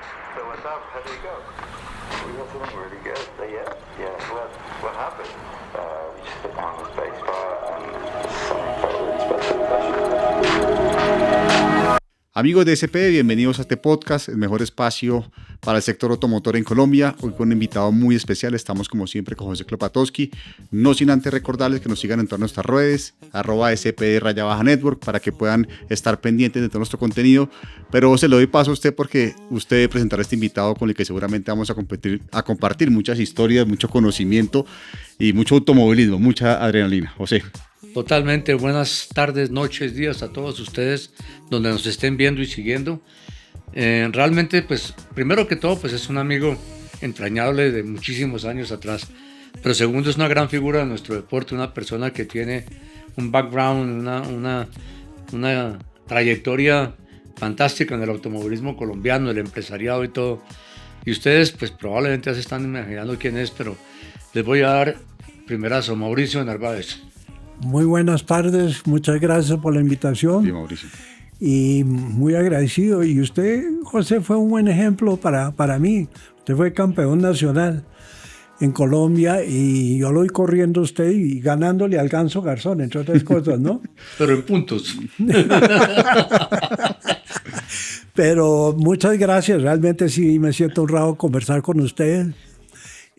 So what's up? How did it go? We got something really good. So yeah. What happened? We just put down the space bar and some special. Amigos de SP, bienvenidos a este podcast, el mejor espacio para el sector automotor en Colombia. Hoy con un invitado muy especial, estamos como siempre con José Klopatowski. No sin antes recordarles que nos sigan en todas nuestras redes, @SP_Network, para que puedan estar pendientes de todo nuestro contenido. Pero se lo doy paso a usted porque usted debe presentar a este invitado con el que seguramente vamos a compartir muchas historias, mucho conocimiento y mucho automovilismo, mucha adrenalina. José. Totalmente, buenas tardes, noches, días a todos ustedes donde nos estén viendo y siguiendo. Realmente, pues, primero que todo, pues es un amigo entrañable de muchísimos años atrás, pero segundo es una gran figura de nuestro deporte, una persona que tiene un background, una trayectoria fantástica en el automovilismo colombiano, el empresariado y todo. Y ustedes, pues, probablemente ya se están imaginando quién es, pero les voy a dar primerazo, Mauricio Narváez. Muy buenas tardes, muchas gracias por la invitación. Sí, Mauricio. Y muy agradecido. Y usted, José, fue un buen ejemplo para mí. Usted fue campeón nacional en Colombia y yo lo vi corriendo a usted y ganándole al Ganso Garzón, entre otras cosas, ¿no? Pero en puntos. Pero muchas gracias, realmente sí me siento honrado conversar con usted.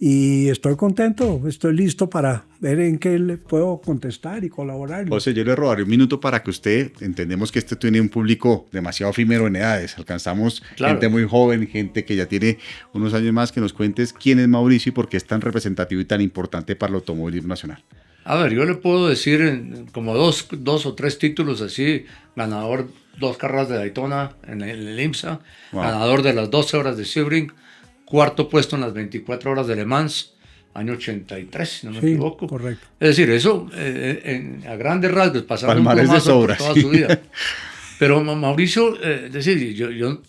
Y estoy contento, estoy listo para ver en qué le puedo contestar y colaborar. José, yo le robaré un minuto para que usted, entendemos que este tiene un público demasiado efímero en edades, alcanzamos gente muy joven, gente que ya tiene unos años más, que nos cuentes quién es Mauricio y por qué es tan representativo y tan importante para el automovilismo nacional. A ver, yo le puedo decir como dos o tres títulos así, ganador 2 carreras de Daytona en el IMSA, wow. Ganador de las 12 horas de Sebring, cuarto puesto en las 24 horas de Le Mans, año 83, si no me equivoco. Correcto. Es decir, eso a grandes rasgos, pasando un poco por toda su vida. Pero Mauricio, es decir, yo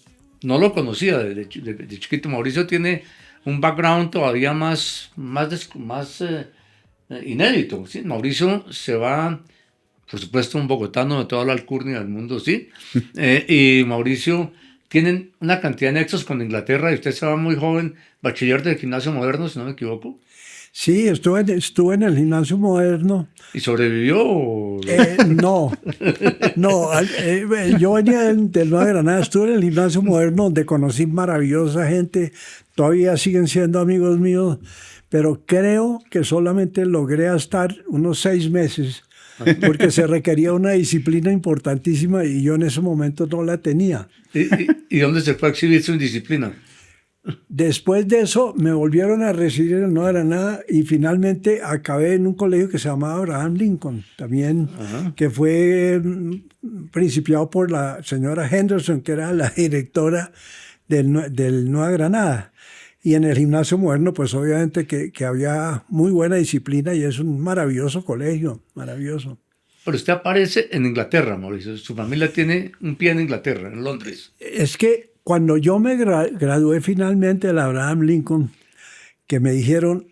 no lo conocía de chiquito. Mauricio tiene un background todavía más inédito. ¿sí? Mauricio se va, por supuesto, un bogotano de toda la alcurnia del mundo, ¿sí? Y Mauricio tienen una cantidad de nexos con Inglaterra y usted se va muy joven, bachiller del Gimnasio Moderno, si no me equivoco. Sí, estuve en el Gimnasio Moderno. ¿Y sobrevivió? No, yo venía del Nueva Granada, estuve en el Gimnasio Moderno donde conocí maravillosa gente, todavía siguen siendo amigos míos, pero creo que solamente logré estar unos 6 meses porque se requería una disciplina importantísima y yo en ese momento no la tenía. ¿Y dónde se fue a exhibir su indisciplina? Después de eso me volvieron a recibir en Nueva Granada y finalmente acabé en un colegio que se llamaba Abraham Lincoln, también, que fue principiado por la señora Henderson, que era la directora del Nueva Granada. Y en el Gimnasio Moderno, pues obviamente que había muy buena disciplina y es un maravilloso colegio, maravilloso. Pero usted aparece en Inglaterra, Mauricio. Su familia tiene un pie en Inglaterra, en Londres. Es que cuando yo me gradué finalmente de la Abraham Lincoln, que me dijeron,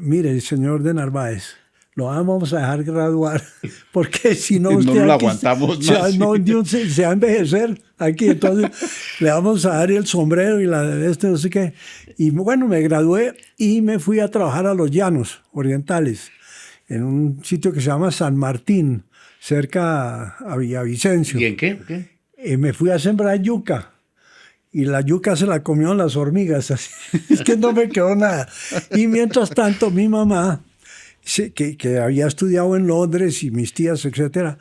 mire, señor de Narváez, lo vamos a dejar graduar, porque si no usted no lo aguantamos más. Se va a envejecer aquí, entonces le vamos a dar el sombrero y no sé qué. Y bueno, me gradué y me fui a trabajar a los Llanos Orientales, en un sitio que se llama San Martín, cerca a Villavicencio. ¿Y en qué? Me fui a sembrar yuca. Y la yuca se la comieron las hormigas. Así. Es que no me quedó nada. Y mientras tanto, mi mamá, que había estudiado en Londres y mis tías, etcétera,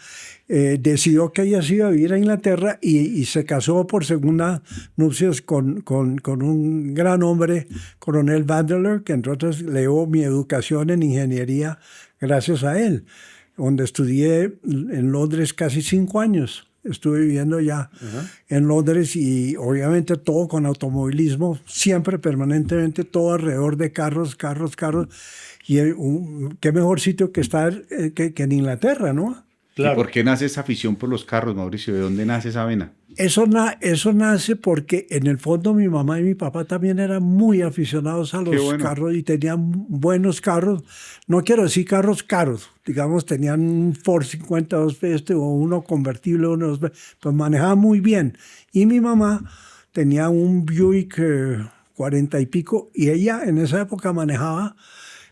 decidió que ella se iba a vivir a Inglaterra y se casó por segunda nupcias con un gran hombre, coronel Vandeleur, que entre otras le dio mi educación en ingeniería gracias a él, donde estudié en Londres casi 5 años. Estuve viviendo ya en Londres y obviamente todo con automovilismo, siempre, permanentemente, todo alrededor de carros. Y qué mejor sitio que estar que en Inglaterra, ¿no? Claro. ¿Y por qué nace esa afición por los carros, Mauricio? ¿De dónde nace esa vena? Eso nace porque en el fondo mi mamá y mi papá también eran muy aficionados a los carros y tenían buenos carros. No quiero decir carros caros, digamos, tenían un Ford 52 o uno convertible, pues manejaban muy bien. Y mi mamá tenía un Buick 40 y pico, y ella en esa época manejaba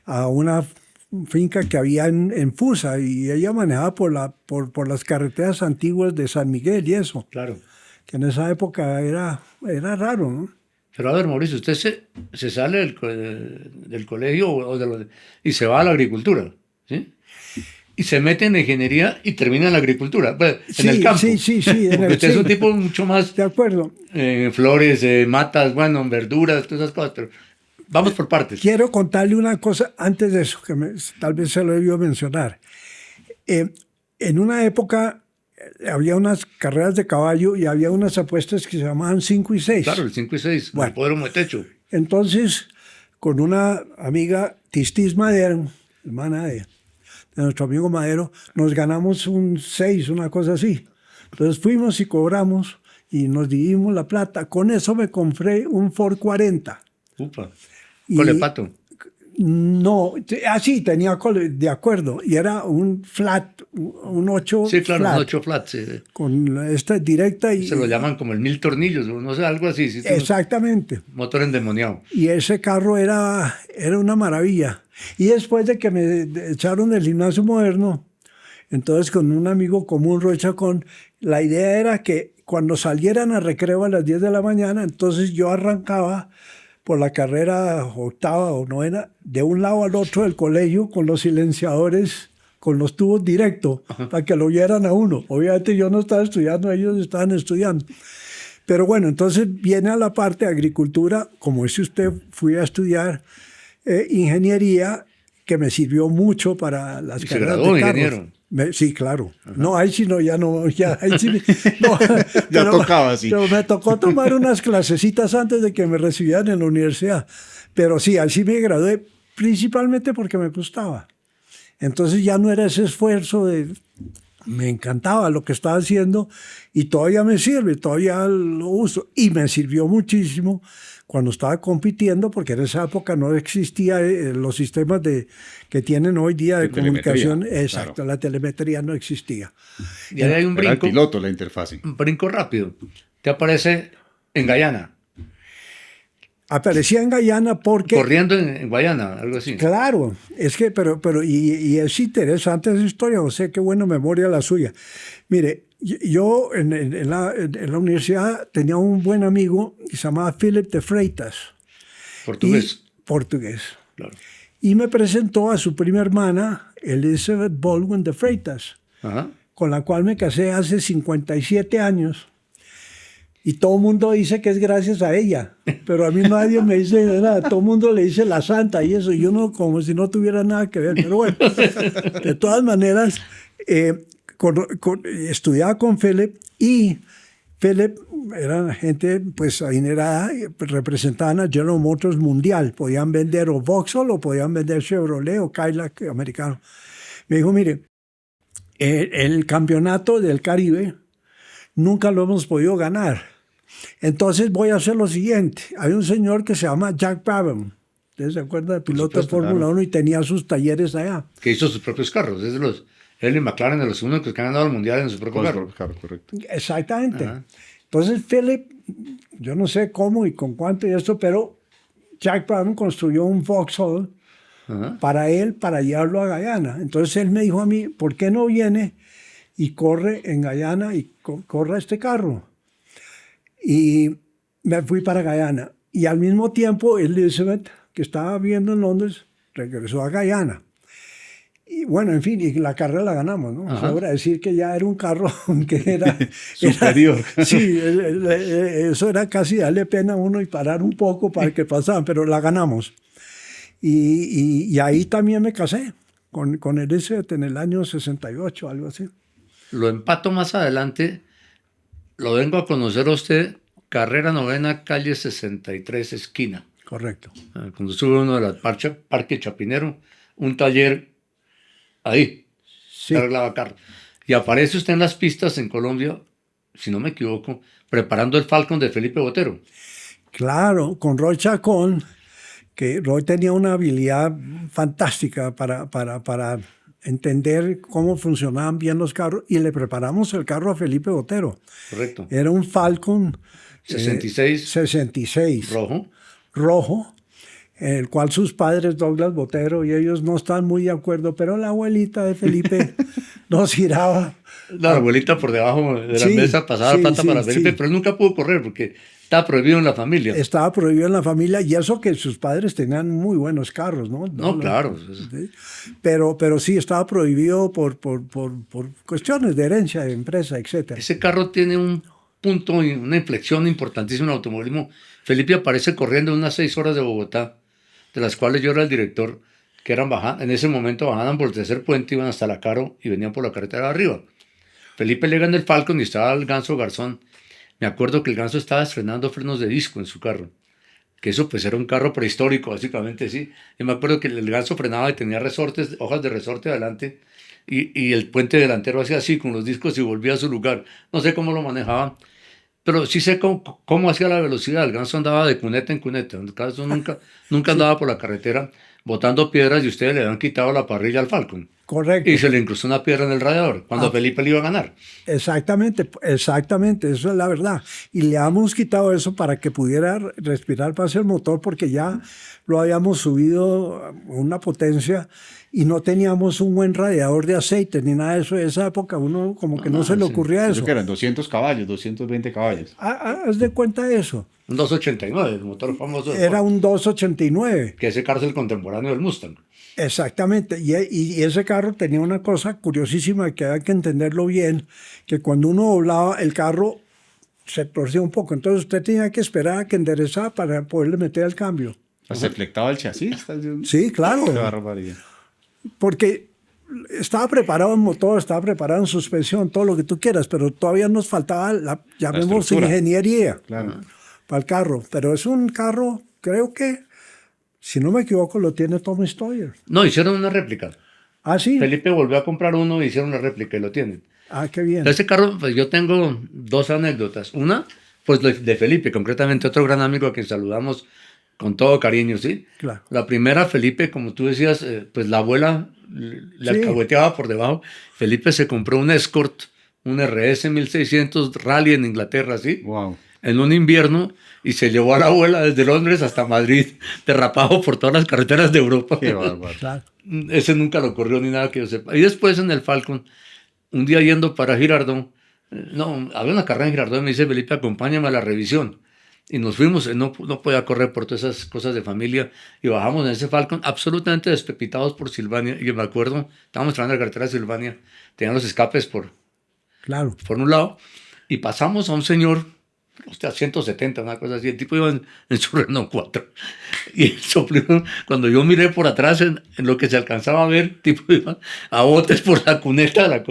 a una finca que había en Fusa, y ella manejaba por las carreteras antiguas de San Miguel y eso, Claro. que en esa época era raro, ¿no? Pero a ver, Mauricio, usted se sale del colegio y se va a la agricultura, ¿sí? Y se mete en la ingeniería y termina en la agricultura, pues, en el campo. Sí. Porque usted es un tipo mucho más De acuerdo. flores, matas, bueno, verduras, todas esas cosas. Pero vamos por partes. Quiero contarle una cosa antes de eso, que tal vez se lo debió mencionar. En una época había unas carreras de caballo y había unas apuestas que se llamaban 5 y 6. Claro, el 5 y 6, Bueno. el hipódromo de techo. Entonces, con una amiga, Tistis Madero, hermana de nuestro amigo Madero, nos ganamos un 6, una cosa así. Entonces fuimos y cobramos y nos dividimos la plata. Con eso me compré un Ford 40. Upa. Y- Colepato. No, sí, tenía de acuerdo. Y era un flat, un 8 Sí, claro, flat, un 8 flat. Sí. con esta directa. Y, Se lo llaman como el 1000 tornillos, o no sé, algo así. ¿Sí? Exactamente. Motor endemoniado. Y ese carro era una maravilla. Y después de que me echaron del gimnasio moderno, entonces con un amigo común, Roy Chacón, la idea era que cuando salieran a recreo a las 10 de la mañana, entonces yo arrancaba por la carrera octava o novena, de un lado al otro del colegio, con los silenciadores, con los tubos directos, para que lo vieran a uno. Obviamente yo no estaba estudiando, ellos estaban estudiando. Pero bueno, entonces viene a la parte de agricultura, como dice usted, fui a estudiar ingeniería, que me sirvió mucho para las ¿Y se carreras graduó de carros. ingeniero? Sí, claro. No, ahí sí no, ya no, ya ahí sí, no, Ya tocaba, sí. Pero me tocó tomar unas clasecitas antes de que me recibieran en la universidad. Pero sí, así me gradué, principalmente porque me gustaba. Entonces ya no era ese esfuerzo me encantaba lo que estaba haciendo y todavía me sirve, todavía lo uso. Y me sirvió muchísimo cuando estaba compitiendo, porque en esa época no existían los sistemas que tienen hoy día de comunicación. Exacto, claro. La telemetría no existía. Y ahí hay un Era el brinco. piloto la interfase. Un brinco rápido. Te aparece en Guyana. Aparecía en Guyana porque... Corriendo en Guyana, algo así. Claro, es que, y es interesante esa historia, José, qué buena memoria la suya. Mire, yo en la universidad tenía un buen amigo que se llamaba Philip de Freitas. Portugués. Portugués. Claro. Y me presentó a su prima hermana, Elizabeth Baldwin de Freitas, Ajá. con la cual me casé hace 57 años. Y todo el mundo dice que es gracias a ella, pero a mí nadie me dice nada. Todo el mundo le dice la santa y eso, y yo no, como si no tuviera nada que ver. Pero bueno, de todas maneras, estudiaba con Philip, y Philip era gente pues adinerada, representaban a General Motors mundial. Podían vender o Vauxhall o podían vender Chevrolet o Cadillac americano. Me dijo, mire, el campeonato del Caribe nunca lo hemos podido ganar. Entonces voy a hacer lo siguiente. Hay un señor que se llama Jack Brabham. ¿Usted se acuerda? De piloto de Fórmula 1 y tenía sus talleres allá. Que hizo sus propios carros. Es de los él y McLaren, de los únicos que han ganado el mundial en su propio carro. Claro, correcto. Exactamente. Ajá. Entonces Philip, yo no sé cómo y con cuánto y esto, pero Jack Brabham construyó un Vauxhall Ajá. para él, para llevarlo a Guyana. Entonces él me dijo a mí, ¿por qué no viene y corre en Guyana y corre este carro? Y me fui para Guyana. Y al mismo tiempo, Elizabeth, que estaba viviendo en Londres, regresó a Guyana. Y bueno, en fin, y la carrera la ganamos, ¿no? Sobra decir que ya era un carro que era... superior. Sí, eso era casi darle pena a uno y parar un poco para que pasaban, pero la ganamos. Y ahí también me casé con Elizabeth en el año 68, algo así. Lo empato más adelante. Lo vengo a conocer a usted, carrera novena, calle 63, esquina. Correcto. Cuando sube uno de la Parque Chapinero, un taller ahí, Sí. arreglaba carro. Y aparece usted en las pistas en Colombia, si no me equivoco, preparando el Falcon de Felipe Botero. Claro, con Roy Chacón, que Roy tenía una habilidad fantástica para entender cómo funcionaban bien los carros y le preparamos el carro a Felipe Botero. Correcto. Era un Falcon 66 rojo, en el cual sus padres, Douglas Botero, y ellos no estaban muy de acuerdo, pero la abuelita de Felipe nos giraba. La abuelita por debajo de la Sí, mesa pasaba sí, plata sí, para Felipe, sí. pero él nunca pudo correr porque estaba prohibido en la familia. Estaba prohibido en la familia, y eso que sus padres tenían muy buenos carros, ¿no? No, claro. Sí. Pero sí, estaba prohibido por cuestiones de herencia de empresa, etc. Ese carro tiene un punto y una inflexión importantísima en el automovilismo. Felipe aparece corriendo unas 6 horas de Bogotá, de las cuales yo era el director, que eran en ese momento bajaban por el tercer puente, iban hasta la Caro y venían por la carretera de arriba. Felipe llega en el Falcon y estaba el Ganso Garzón. Me acuerdo que el Ganso estaba estrenando frenos de disco en su carro, que eso pues era un carro prehistórico, básicamente, sí. Yo me acuerdo que el Ganso frenaba y tenía resortes, hojas de resorte adelante, y el puente delantero hacía así con los discos y volvía a su lugar. No sé cómo lo manejaba, pero sí sé cómo hacía la velocidad. El Ganso andaba de cuneta en cuneta. El Ganso nunca andaba por la carretera botando piedras, y ustedes le habían quitado la parrilla al Falcon. Correcto. Y se le incrustó una piedra en el radiador, cuando Felipe le iba a ganar. Exactamente, eso es la verdad. Y le habíamos quitado eso para que pudiera respirar para el motor, porque ya lo habíamos subido a una potencia y no teníamos un buen radiador de aceite ni nada de eso. En esa época uno como que no se le ocurría eso. Eso que eran 200 caballos, 220 caballos. Haz de cuenta eso. Un 289, el motor famoso. Era un 289. Que ese carro es el contemporáneo del Mustang. Exactamente, y ese carro tenía una cosa curiosísima que había que entenderlo bien, que cuando uno doblaba el carro se torcía un poco, entonces usted tenía que esperar a que enderezara para poderle meter el cambio. ¿Se flectaba el chasis? Sí, claro, Qué barbaridad. porque estaba preparado el motor, estaba preparado en suspensión, todo lo que tú quieras, pero todavía nos faltaba llamemos estructura. ingeniería Claro. para el carro, pero es un carro, creo que, si no me equivoco, lo tiene Tommy Stoyer. No, hicieron una réplica. Ah, sí. Felipe volvió a comprar uno y hicieron una réplica y lo tienen. Ah, qué bien. Ese carro, pues yo tengo 2 anécdotas. Una, pues de Felipe, concretamente otro gran amigo a quien saludamos con todo cariño, ¿sí? Claro. La primera, Felipe, como tú decías, pues la abuela le Sí. alcahueteaba por debajo. Felipe se compró un Escort, un RS 1600 Rally en Inglaterra, ¿sí? Wow. En un invierno, y se llevó a la abuela desde Londres hasta Madrid, derrapado por todas las carreteras de Europa. Qué bárbaro. Claro. Ese nunca lo corrió ni nada que yo sepa. Y después en el Falcon, un día yendo para Girardot, no, había una carrera en Girardot y me dice, Felipe, acompáñame a la revisión. Y nos fuimos, él no podía correr por todas esas cosas de familia, y bajamos en ese Falcon absolutamente despepitados por Silvania. Y yo me acuerdo, estábamos entrando en la carretera de Silvania, tenían los escapes por Claro. un lado, y pasamos a un señor, hostia, 170, una cosa así, el tipo iba en su Renault 4, y el soplino, cuando yo miré por atrás en lo que se alcanzaba a ver, el tipo iba a botes por la cuneta,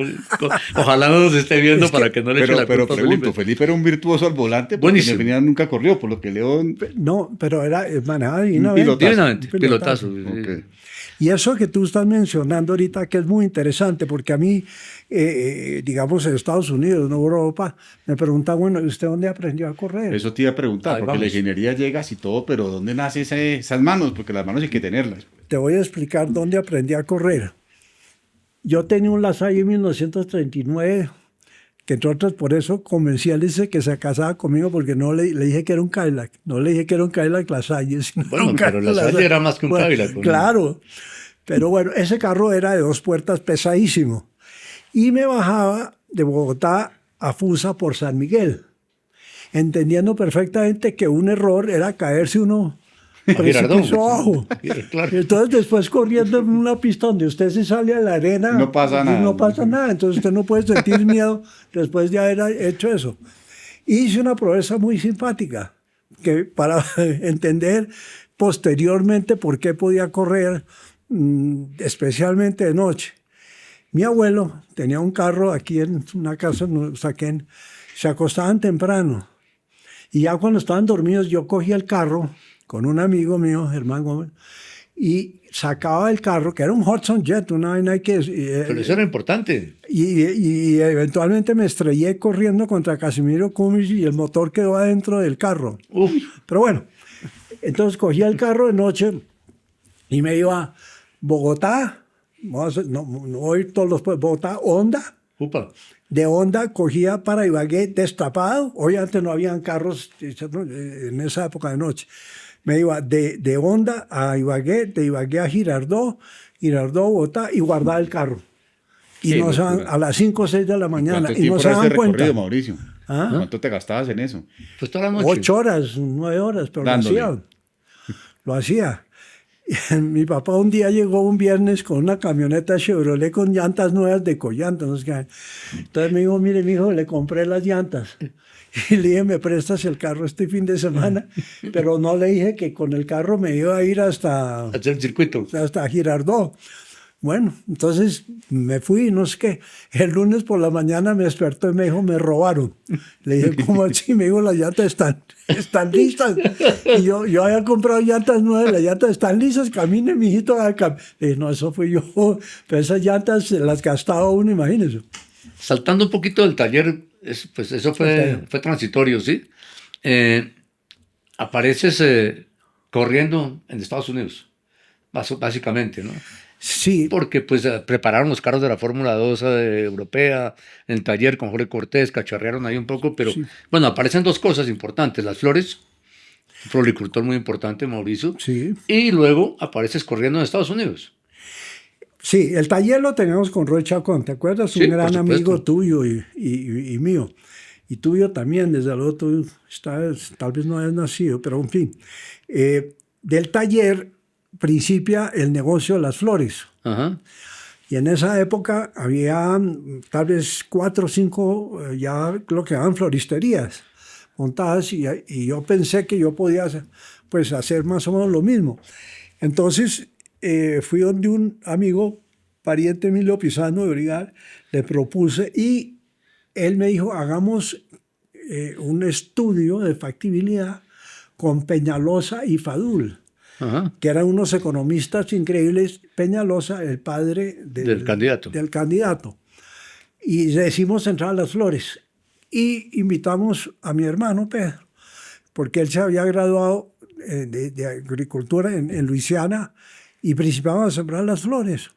ojalá no nos esté viendo para que no le eche la Pero culpa a pregunto, Felipe. Felipe era un virtuoso al volante, porque Buenísimo. en definitiva nunca corrió, por lo que leo. No, pero era manejaba Un divinamente. pilotazo. Divinamente, Un pilotazo. Ok. Y eso que tú estás mencionando ahorita, que es muy interesante, porque a mí, digamos, en Estados Unidos, en Europa, me preguntan, bueno, ¿y usted dónde aprendió a correr? Eso te iba a preguntar, Ahí porque la vamos. ingeniería llegas y todo, pero ¿dónde nacen esas manos? Porque las manos hay que tenerlas. Te voy a explicar dónde aprendí a correr. Yo tenía un Lasalle en 1939, que entre otras por eso convencí a Alice que se casaba conmigo, porque no le dije que era un Cadillac. No le dije que era un Cadillac Lasalle. Sino Bueno, un pero Cadillac Lasalle era más que un Bueno, Cadillac, ¿no? Claro. Pero bueno, ese carro era de 2 puertas, pesadísimo. Y me bajaba de Bogotá a Fusa por San Miguel, entendiendo perfectamente que un error era caerse uno Girardot. precipicio abajo. Claro. Entonces después corriendo en una pista donde usted se sale a la arena, No pasa y nada. No pasa nada. Entonces usted no puede sentir miedo después de haber hecho eso. Hice una proeza muy simpática, que para entender posteriormente por qué podía correr, especialmente de noche. Mi abuelo tenía un carro aquí en una casa en Usaquén, se acostaban temprano. Y ya cuando estaban dormidos, yo cogía el carro con un amigo mío, Germán Gómez, y sacaba el carro, que era un Hudson Jet, una vaina que... Pero eso era importante. y eventualmente me estrellé corriendo contra Casimiro Cummings y el motor quedó adentro del carro. Uf, Pero bueno, entonces cogía el carro de noche y me iba a Bogotá, no voy a ir todos los pueblos, Bogotá, Honda. Upa. De Honda cogía para Ibagué destapado. Hoy antes no habían carros en esa época de noche. Me iba de Honda a Ibagué, de Ibagué a Girardot, Bogotá y guardaba el carro. Y Qué no se locura. a las 5 o 6 de la mañana. ¿Cuánto Y no tiempo se era daban este cuenta. recorrido, Mauricio? ¿Ah? ¿Cuánto te gastabas en eso? Pues toda la noche. 8 horas, 9 horas, pero Dándole. lo hacía. Lo hacía. Y mi papá un día llegó un viernes con una camioneta Chevrolet con llantas nuevas de Collanta. No sé qué. Entonces me dijo, mire, mijo, le compré las llantas. Y le dije, ¿me prestas el carro este fin de semana? Pero no le dije que con el carro me iba a ir hasta Hacer el circuito. Girardot. Bueno, entonces me fui, no sé qué. El lunes por la mañana me despertó y me dijo, me robaron. Le dije, ¿cómo así? Me dijo, las llantas están listas. Y yo había comprado llantas nuevas, las llantas están listas, camine, mijito. Le dije, no, eso fui yo. Pero esas llantas las gastaba uno, imagínese. Saltando un poquito del taller, pues eso fue transitorio, ¿sí? Apareces corriendo en Estados Unidos, básicamente, ¿no? Sí, Porque pues prepararon los carros de la Fórmula 2 europea en el taller con Jorge Cortés, cacharrearon ahí un poco, pero bueno, aparecen dos cosas importantes, las flores, un floricultor muy importante, Mauricio, sí. y luego apareces corriendo en Estados Unidos. Sí, el taller lo teníamos con Roy Chacón, ¿te acuerdas? Sí, Un por gran supuesto. amigo tuyo y mío. Y tuyo también, desde luego tú tal vez no hayas nacido, pero en fin. Del taller principia el negocio de las flores. Ajá. Y en esa época había tal vez 4 o 5 ya lo que llamaban floristerías montadas y yo pensé que yo podía pues, hacer más o menos lo mismo. Entonces fui donde un amigo, pariente Emilio Pisano de Brigal, le propuse y él me dijo, hagamos un estudio de factibilidad con Peñalosa y Fadul. Ajá. Que eran unos economistas increíbles, Peñalosa, el padre Del candidato. del candidato. Y decimos entrar a las flores. Y invitamos a mi hermano Pedro, porque él se había graduado de agricultura en Luisiana y principiamos a sembrar las flores.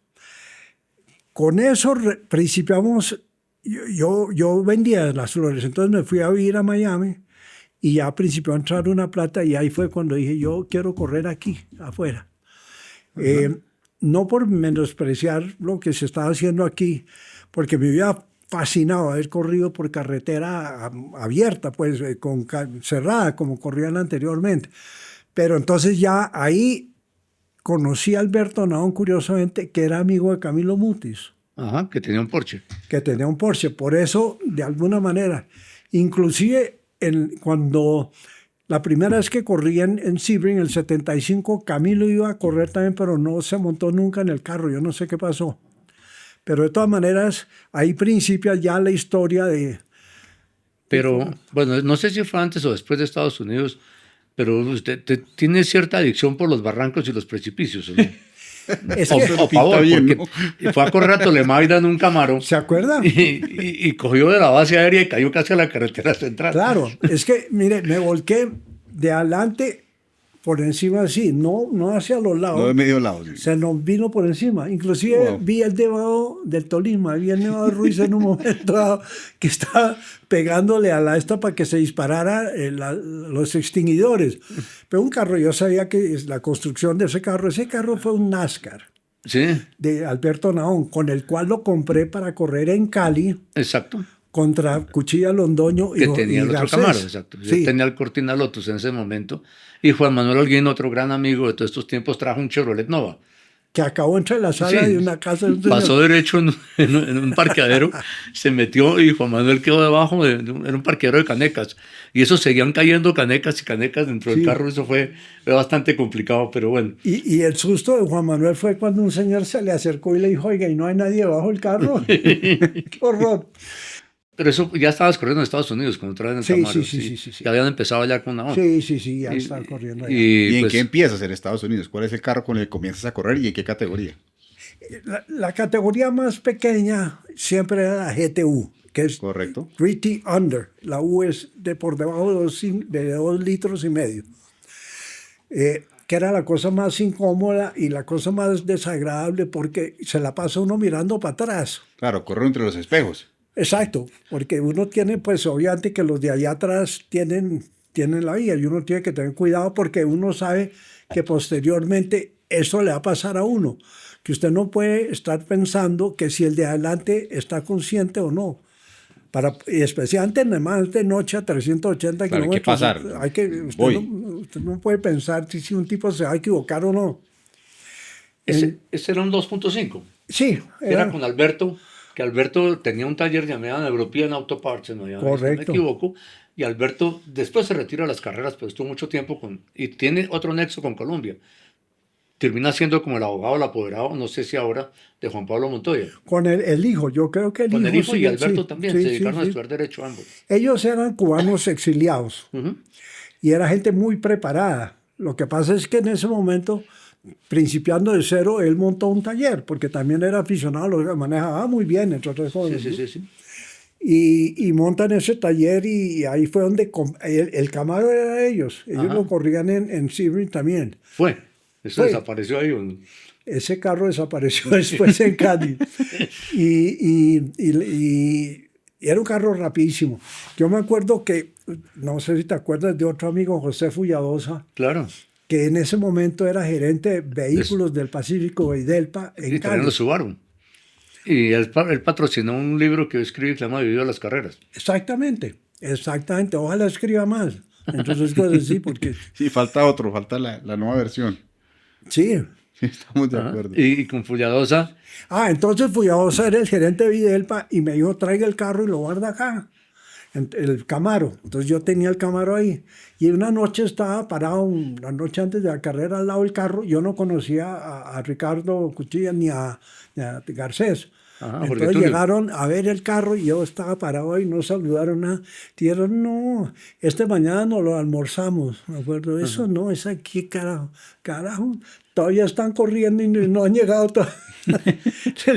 Con eso principiamos, yo vendía las flores, entonces me fui a vivir a Miami. Y ya principió a entrar una plata y ahí fue cuando dije, yo quiero correr aquí, afuera. No por menospreciar lo que se estaba haciendo aquí, porque me había fascinado haber corrido por carretera abierta, pues cerrada, como corrían anteriormente. Pero entonces ya ahí conocí a Alberto Naón, curiosamente, que era amigo de Camilo Mutis. Ajá, que tenía un Porsche. Que tenía un Porsche. Por eso, de alguna manera, inclusive cuando la primera vez que corrí en Sebring, en el 75, Camilo iba a correr también, pero no se montó nunca en el carro. Yo no sé qué pasó. Pero de todas maneras, ahí principia ya la historia de... Pero, bueno, no sé si fue antes o después de Estados Unidos, pero usted tiene cierta adicción por los barrancos y los precipicios, ¿no? Es O que, favor, bien, porque fue a correr a Tolemaida en un Camaro ¿se acuerdan? y cogió de la base aérea y cayó casi a la carretera central. Claro, es que, mire, me volqué de adelante por encima así, no hacia los lados. No de medio lado. Sí. Se nos vino por encima. Inclusive Wow. vi el Nevado del Tolima, vi el Nevado de Ruiz en un momento dado que estaba pegándole a la esta para que se disparara los extinguidores. Pero un carro, yo sabía que la construcción de ese carro fue un NASCAR Sí, de Alberto Naón, con el cual lo compré para correr en Cali exacto. contra Cuchilla Londoño Que tenía el otro Garcés. Camaro, exacto. Yo Sí. tenía el Cortina Lotus en ese momento. Y Juan Manuel Holguín, otro gran amigo de todos estos tiempos, trajo un Chevrolet Nova. Que acabó entre la sala Sí. de una casa de un señor. Pasó derecho en un parqueadero, se metió y Juan Manuel quedó debajo era un parqueadero de canecas. Y eso seguían cayendo canecas y canecas dentro del Sí. carro. Eso fue bastante complicado, pero bueno. Y el susto de Juan Manuel fue cuando un señor se le acercó y le dijo, oiga, ¿y no hay nadie bajo el carro? ¡Qué horror! Pero eso ya estabas corriendo en Estados Unidos cuando traen el Sí, Camaro. sí. Ya habían empezado ya con una onda. Sí, ya está corriendo allá. ¿Y en pues, qué empiezas en Estados Unidos? ¿Cuál es el carro con el que comienzas a correr y en qué categoría? La categoría más pequeña siempre era la GTU, que es Correcto. Gritty Under. La U es por debajo de 2 litros y medio. que era la cosa más incómoda y la cosa más desagradable porque se la pasa uno mirando para atrás. Claro, correr entre los espejos. Exacto, porque uno tiene, pues obviamente que los de allá atrás tienen la vía y uno tiene que tener cuidado porque uno sabe que posteriormente eso le va a pasar a uno, que usted no puede estar pensando que si el de adelante está consciente o no. Y especialmente más de noche a 380 Claro, kilómetros. hay que pasar. Usted no puede pensar si un tipo se va a equivocar o no. Ese era un 2.5. Sí. Era con Alberto, que Alberto tenía un taller llamado European Auto Parts en Miami, Correcto. si no me equivoco, y Alberto después se retira de las carreras, pero estuvo mucho tiempo y tiene otro nexo con Colombia. Termina siendo como el abogado, el apoderado, no sé si ahora, de Juan Pablo Montoya. Con el hijo, yo creo que Con el hijo sí, y Alberto sí, también, sí, se dedicaron a sí. estudiar Derecho ambos. Ellos eran cubanos exiliados y era gente muy preparada. Lo que pasa es que en ese momento, principiando de cero, él montó un taller, porque también era aficionado, lo manejaba muy bien, entre otras cosas. Sí. Y montan ese taller y ahí fue donde el Camaro era de ellos. Ellos lo corrían en Sebring también. Eso desapareció ahí. Ese carro desapareció después en Cádiz. Y era un carro rapidísimo. Yo me acuerdo que, no sé si te acuerdas de otro amigo, José Fulladosa, Claro. que en ese momento era gerente de vehículos del Pacífico y Delpa en Y también Cali. los Subaru. Y él patrocinó un libro que yo escribí que se llama Vivido las carreras. Exactamente. Ojalá escriba más. Entonces, pues sí, porque... Sí, falta la nueva versión. Sí. Estamos de acuerdo. Y con Fulladosa. Entonces Fulladosa era el gerente de Videlpa y me dijo, traiga el carro y lo guarda acá, el Camaro. Entonces yo tenía el Camaro ahí. Y una noche estaba parado, la noche antes de la carrera, al lado del carro. Yo no conocía a Ricardo Cuchilla ni a Garcés. Entonces llegaron a ver el carro y yo estaba parado ahí, no saludaron nada. Dijeron, no, mañana no lo almorzamos. Me acuerdo, eso no, es aquí, carajo. Todavía están corriendo y no han llegado todavía.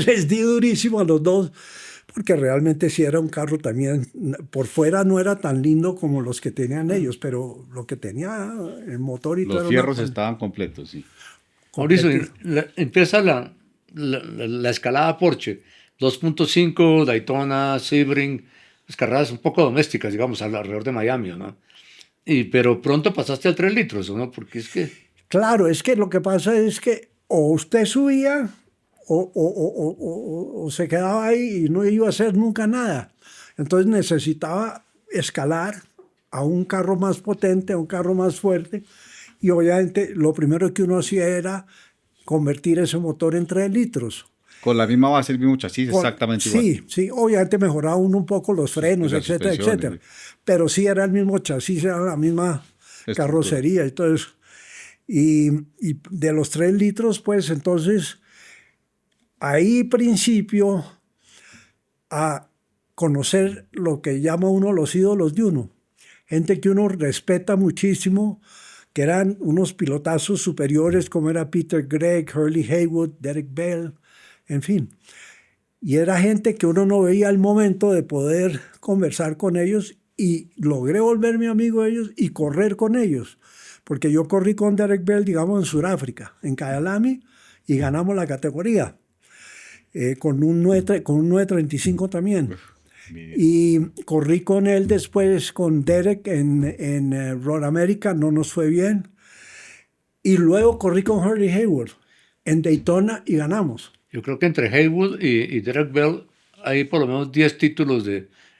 Les di durísimo a los dos, porque realmente sí era un carro también, por fuera no era tan lindo como los que tenían ellos, pero lo que tenía el motor y todo. Los fierros estaban completos, sí. Mauricio, empieza la escalada Porsche, 2.5, Daytona, Sebring, las carreras un poco domésticas, digamos, alrededor de Miami, ¿no? Pero pronto pasaste al 3 litros, ¿no? Porque es que... Claro, es que lo que pasa es que o usted subía o se quedaba ahí y no iba a hacer nunca nada. Entonces necesitaba escalar a un carro más potente, a un carro más fuerte, y obviamente lo primero que uno hacía era convertir ese motor en 3 litros. Con la misma base, el mismo chasis, exactamente igual. Sí, obviamente mejoraba uno un poco los frenos, etcétera, etcétera. Pero sí era el mismo chasis, era la misma carrocería. Entonces, y de los 3 litros, pues entonces, ahí principio a conocer lo que llama uno los ídolos de uno. Gente que uno respeta muchísimo, que eran unos pilotazos superiores como era Peter Gregg, Hurley Haywood, Derek Bell, en fin. Y era gente que uno no veía al momento de poder conversar con ellos y logré volverme amigo de ellos y correr con ellos. Porque yo corrí con Derek Bell, digamos, en Sudáfrica, en Kyalami, y ganamos la categoría. Con un 935 también. Y corrí con él después, con Derek, en Road America, no nos fue bien. Y luego corrí con Hurley Haywood en Daytona y ganamos. Yo creo que entre Haywood y Derek Bell hay por lo menos 10 títulos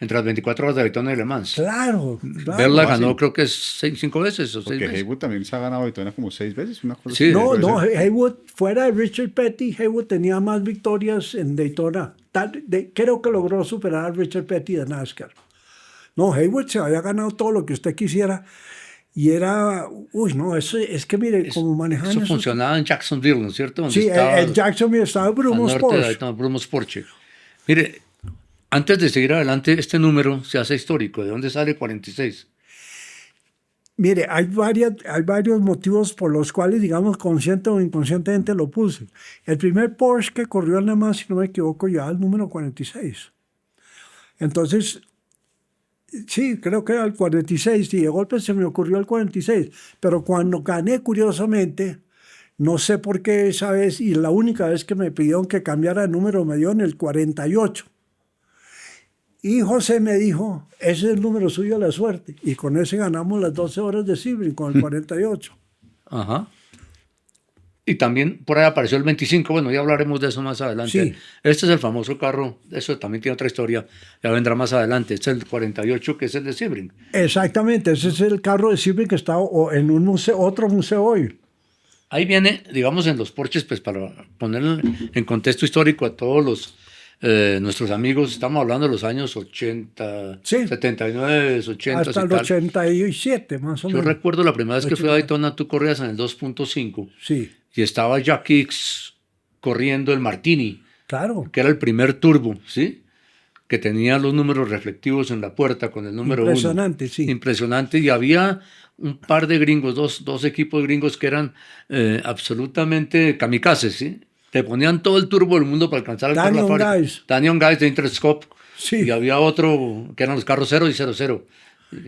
entre las 24 horas de Daytona y Le Mans. Claro. Bell la ganó, creo que 5 veces o 6 Porque veces. Haywood también se ha ganado Daytona como 6 veces. Una cosa Sí, así. No, Haywood, fuera de Richard Petty, Haywood tenía más victorias en Daytona. Creo que logró superar a Richard Petty de NASCAR. No, Haywood se había ganado todo lo que usted quisiera. Y era, es que mire, como manejaban eso funcionaba en Jacksonville, ¿no es cierto? Sí, en Jacksonville estaba Brumos Porsche. Brumos Porsche. Mire, antes de seguir adelante, este número se hace histórico. ¿De dónde sale 46? Mire, hay varios motivos por los cuales, digamos, consciente o inconscientemente lo puse. El primer Porsche que corrió en Le Mans, si no me equivoco, ya el número 46. Entonces, Sí, creo que era el 46, y de golpe se me ocurrió el 46. Pero cuando gané, curiosamente, no sé por qué esa vez, y la única vez que me pidieron que cambiara el número, me dio en el 48. Y José me dijo, ese es el número suyo de la suerte. Y con ese ganamos las 12 horas de Sebring, con el 48. Ajá. Y también por ahí apareció el 25, bueno, ya hablaremos de eso más adelante. Sí. Este es el famoso carro, eso también tiene otra historia, ya vendrá más adelante. Este es el 48, que es el de Sebring. Exactamente, ese es el carro de Sebring que está en un museo, otro museo hoy. Ahí viene, digamos, en los Porsches, pues para poner en contexto histórico a todos nuestros amigos, estamos hablando de los años 80, Sí. 79, 80 Hasta y el tal. 87, más o Yo menos. recuerdo la primera vez que fui a 80. Daytona, tú corrías en el 2.5 Sí, y estaba Jack Hicks corriendo el Martini, claro. que era el primer turbo, ¿sí? Que tenía los números reflectivos en la puerta con el número 1. Impresionante, sí. Impresionante. Y había un par de gringos, dos equipos gringos que eran absolutamente kamikazes, ¿sí? Te ponían todo el turbo del mundo para alcanzar el carro Daniel a la fábrica. Guys. Daniel Guys de Interscope. Sí. Y había otro que eran los carros 0 y 00.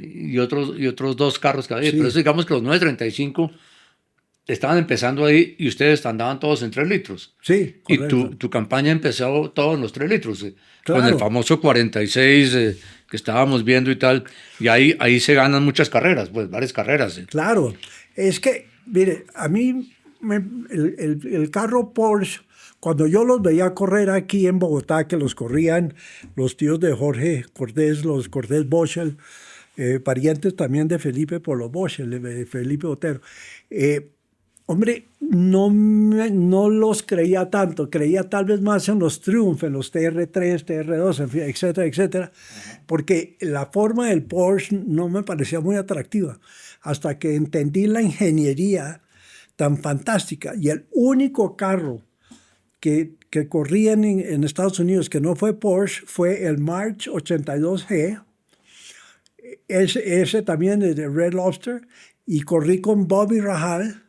Y otros dos carros que había. Sí. Pero eso, digamos que los 935 estaban empezando ahí y ustedes andaban todos en 3 litros. Sí, Y correcto. tu campaña empezó todo en los 3 litros, con Claro. el famoso 46 que estábamos viendo y tal. Y ahí se ganan muchas carreras, pues varias carreras. Claro. Es que, mire, a mí el carro Porsche, cuando yo los veía correr aquí en Bogotá, que los corrían los tíos de Jorge Cortés, los Cortés Boschel, parientes también de Felipe Polo Boschel, de Felipe Otero. Hombre, no los creía tanto, creía tal vez más en los Triumph, en los TR3, TR2, en fin, etcétera, etcétera, porque la forma del Porsche no me parecía muy atractiva, hasta que entendí la ingeniería tan fantástica. Y el único carro que corría en Estados Unidos que no fue Porsche fue el March 82G, ese también es de Red Lobster, y corrí con Bobby Rahal,